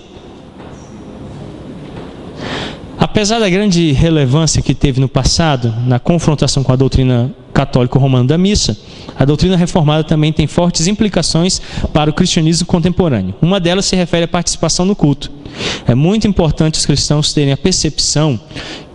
Apesar da grande relevância que teve no passado, na confrontação com a doutrina católico-romana da missa, a doutrina reformada também tem fortes implicações para o cristianismo contemporâneo. Uma delas se refere à participação no culto. É muito importante os cristãos terem a percepção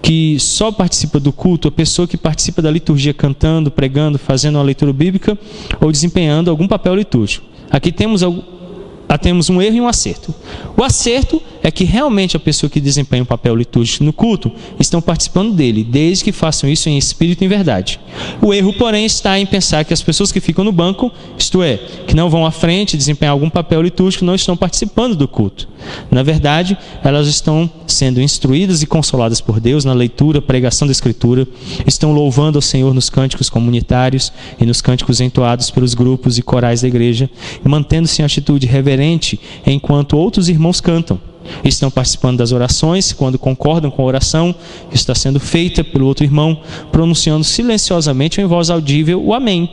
que só participa do culto a pessoa que participa da liturgia cantando, pregando, fazendo uma leitura bíblica ou desempenhando algum papel litúrgico. Aqui temos um erro e um acerto. O acerto é que realmente a pessoa que desempenha um papel litúrgico no culto estão participando dele, desde que façam isso em espírito e em verdade. O erro, porém, está em pensar que as pessoas que ficam no banco, isto é, que não vão à frente desempenhar algum papel litúrgico, não estão participando do culto. Na verdade, elas estão sendo instruídas e consoladas por Deus na leitura, pregação da Escritura, estão louvando ao Senhor nos cânticos comunitários e nos cânticos entoados pelos grupos e corais da igreja, mantendo-se em atitude reverente enquanto outros irmãos cantam. Estão participando das orações quando concordam com a oração que está sendo feita pelo outro irmão, pronunciando silenciosamente ou em voz audível o amém.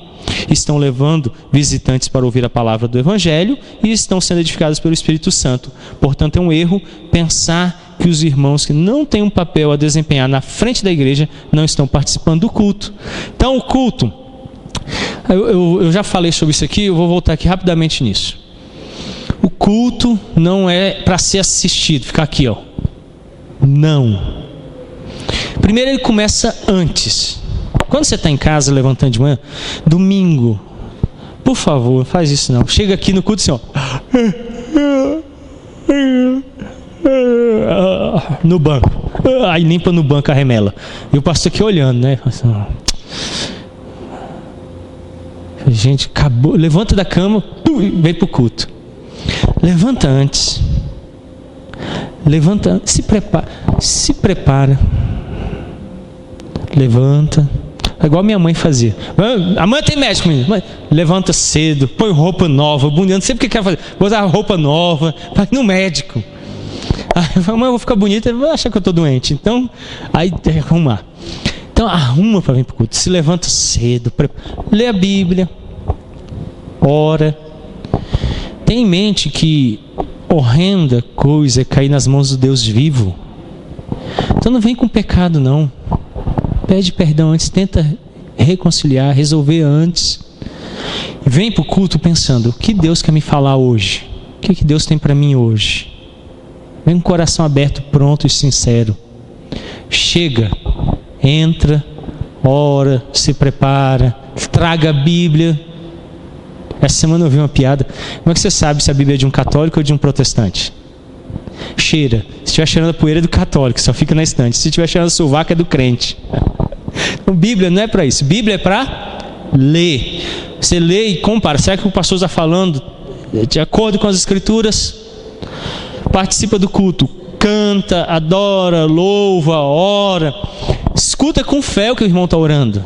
Estão levando visitantes para ouvir a palavra do Evangelho e estão sendo edificados pelo Espírito Santo. Portanto, é um erro pensar que os irmãos que não têm um papel a desempenhar na frente da igreja não estão participando do culto. Então, o culto, eu já falei sobre isso aqui, eu vou voltar aqui rapidamente nisso. O culto não é para ser assistido, ficar aqui, ó. Não. Primeiro ele começa antes. Quando você está em casa levantando de manhã, domingo, por favor, faz isso não. Chega aqui no culto assim, ó. No banco. Aí limpa no banco a remela. E o pastor aqui olhando, né? Gente, acabou. Levanta da cama, vem pro culto. Levanta antes. Levanta antes. Se prepara. Levanta. É igual minha mãe fazia. Amanhã tem médico, menino. Levanta cedo, põe roupa nova, bonita. Não sei porque quer fazer. Vou usar roupa nova, vai no médico. Amanhã eu vou ficar bonita, ele vai achar que eu estou doente. Então, aí tem que arrumar. Então, arruma para vir para o culto. Se levanta cedo, lê a Bíblia, ora. Tem em mente que horrenda coisa é cair nas mãos do Deus vivo. Então não vem com pecado não. Pede perdão antes, tenta reconciliar, resolver antes. Vem para o culto pensando, o que Deus quer me falar hoje? O que Deus tem para mim hoje? Vem com o coração aberto, pronto e sincero. Chega, entra, ora, se prepara, traga a Bíblia. Essa semana eu vi uma piada. Como é que você sabe se a Bíblia é de um católico ou de um protestante? Cheira. Se estiver cheirando a poeira é do católico, só fica na estante. Se estiver cheirando a sovaco é do crente. Então, Bíblia não é para isso. Bíblia é para ler. Você lê e compara. Será que o pastor está falando de acordo com as Escrituras? Participa do culto. Canta, adora, louva, ora. Escuta com fé o que o irmão está orando.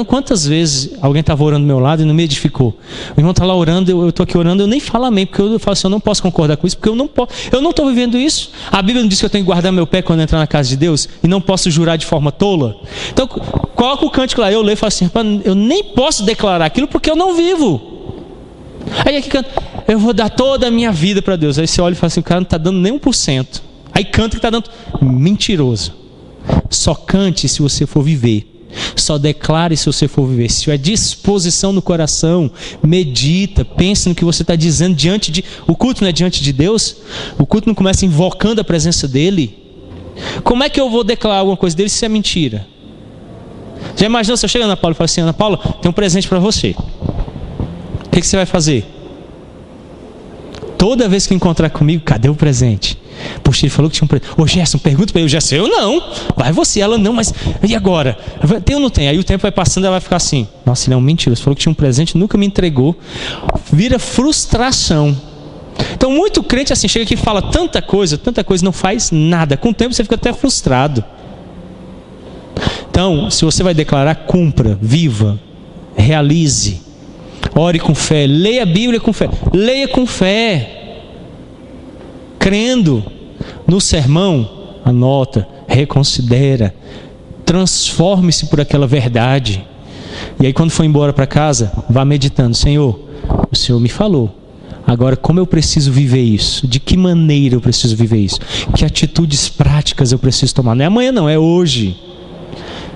Quantas vezes alguém estava orando do meu lado e não me edificou? O irmão está lá orando, eu estou aqui orando, eu nem falo amém, porque eu falo assim, eu não posso concordar com isso, porque eu não estou vivendo isso. A Bíblia não diz que eu tenho que guardar meu pé quando entrar na casa de Deus e não posso jurar de forma tola. Então, coloca o cântico lá, eu leio e falo assim, eu nem posso declarar aquilo porque eu não vivo. Aí aqui canta, eu vou dar toda a minha vida para Deus. Aí você olha e fala assim, o cara não está dando nem 1%. Aí canta que está dando, mentiroso. Só cante se você for viver. Só declare se você for viver. Se tiver disposição no coração, medita, pense no que você está dizendo diante de... O culto não é diante de Deus? O culto não começa invocando a presença dEle? Como é que eu vou declarar alguma coisa dEle se isso é mentira? Já imaginou se eu chego na Ana Paula e falo assim, Ana Paula, tem um presente para você. O que você vai fazer? Toda vez que encontrar comigo, cadê o presente? Poxa, ele falou que tinha um presente. Ô Gerson, pergunta para ele. Gerson, eu não. Vai você. Ela não, mas e agora? Tem ou não tem? Aí o tempo vai passando e ela vai ficar assim. Nossa, ele é um mentiroso. Falou que tinha um presente, nunca me entregou. Vira frustração. Então muito crente assim, chega aqui e fala tanta coisa, não faz nada. Com o tempo você fica até frustrado. Então, se você vai declarar, cumpra, viva, realize. Ore com fé, leia a Bíblia com fé. Leia com fé. Crendo no sermão, anota, reconsidera, transforme-se por aquela verdade. E aí quando for embora para casa, vá meditando, Senhor, o Senhor me falou. Agora como eu preciso viver isso? De que maneira eu preciso viver isso? Que atitudes práticas eu preciso tomar? Não é amanhã não, é hoje.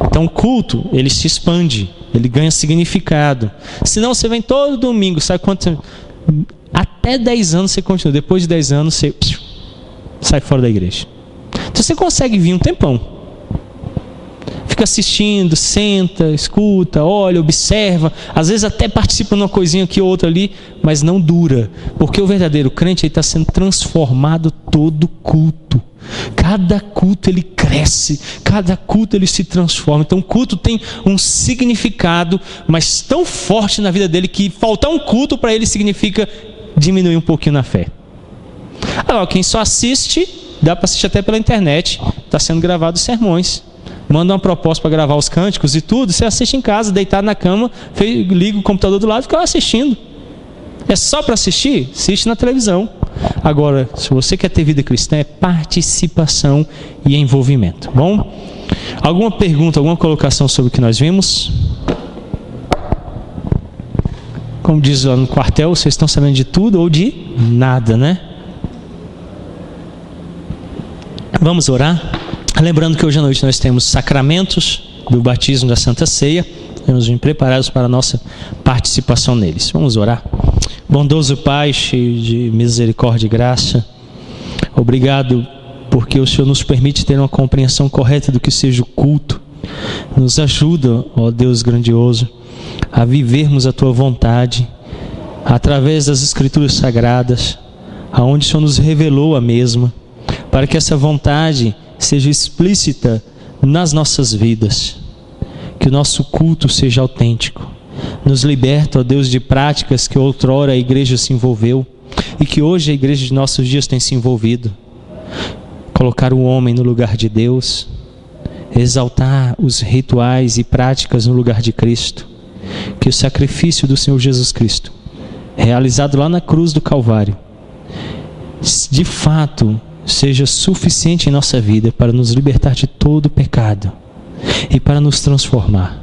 Então o culto, ele se expande, ele ganha significado. Senão você vem todo domingo, sabe quanto... Até 10 anos você continua. Depois de 10 anos você sai fora da igreja. Então você consegue vir um tempão. fica assistindo, senta, escuta, olha, observa, às vezes até participa de uma coisinha aqui ou outra ali, mas não dura, porque o verdadeiro crente está sendo transformado todo culto. Cada culto ele cresce, cada culto ele se transforma. Então o culto tem um significado, mas tão forte na vida dele que faltar um culto para ele significa diminuir um pouquinho na fé. Agora, quem só assiste, dá para assistir até pela internet, está sendo gravado sermões. Manda uma proposta para gravar os cânticos e tudo, você assiste em casa, deitado na cama, liga o computador do lado e fica lá assistindo. É só para assistir? Assiste na televisão. Agora, se você quer ter vida cristã, é participação e envolvimento. Bom? Alguma pergunta, alguma colocação sobre o que nós vimos? Como diz lá no quartel, vocês estão sabendo de tudo ou de nada, né? Vamos orar? Lembrando que hoje à noite nós temos sacramentos do batismo, da Santa Ceia. Temos vir preparados para a nossa participação neles. Vamos orar? Bondoso Pai, cheio de misericórdia e graça, obrigado porque o Senhor nos permite ter uma compreensão correta do que seja o culto. Nos ajuda, ó Deus grandioso, a vivermos a Tua vontade através das Escrituras Sagradas, aonde o Senhor nos revelou a mesma, para que essa vontade seja explícita nas nossas vidas, que o nosso culto seja autêntico. Nos liberta, ó Deus, de práticas que outrora a igreja se envolveu e que hoje a igreja de nossos dias tem se envolvido. Colocar o homem no lugar de Deus, exaltar os rituais e práticas no lugar de Cristo. Que o sacrifício do Senhor Jesus Cristo, realizado lá na cruz do Calvário, de fato seja suficiente em nossa vida para nos libertar de todo o pecado e para nos transformar.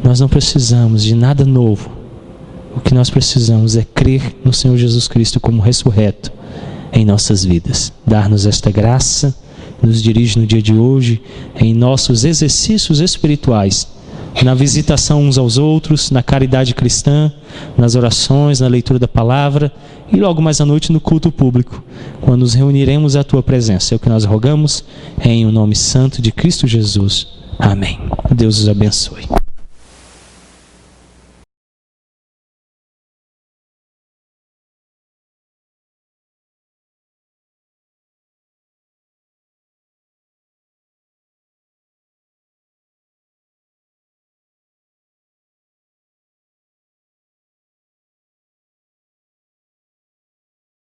Nós não precisamos de nada novo. O que nós precisamos é crer no Senhor Jesus Cristo como ressurreto em nossas vidas. Dar-nos esta graça, nos dirige no dia de hoje, em nossos exercícios espirituais, na visitação uns aos outros, na caridade cristã, nas orações, na leitura da palavra e logo mais à noite no culto público, quando nos reuniremos à Tua presença. É o que nós rogamos em o nome santo de Cristo Jesus. Amém. Deus os abençoe.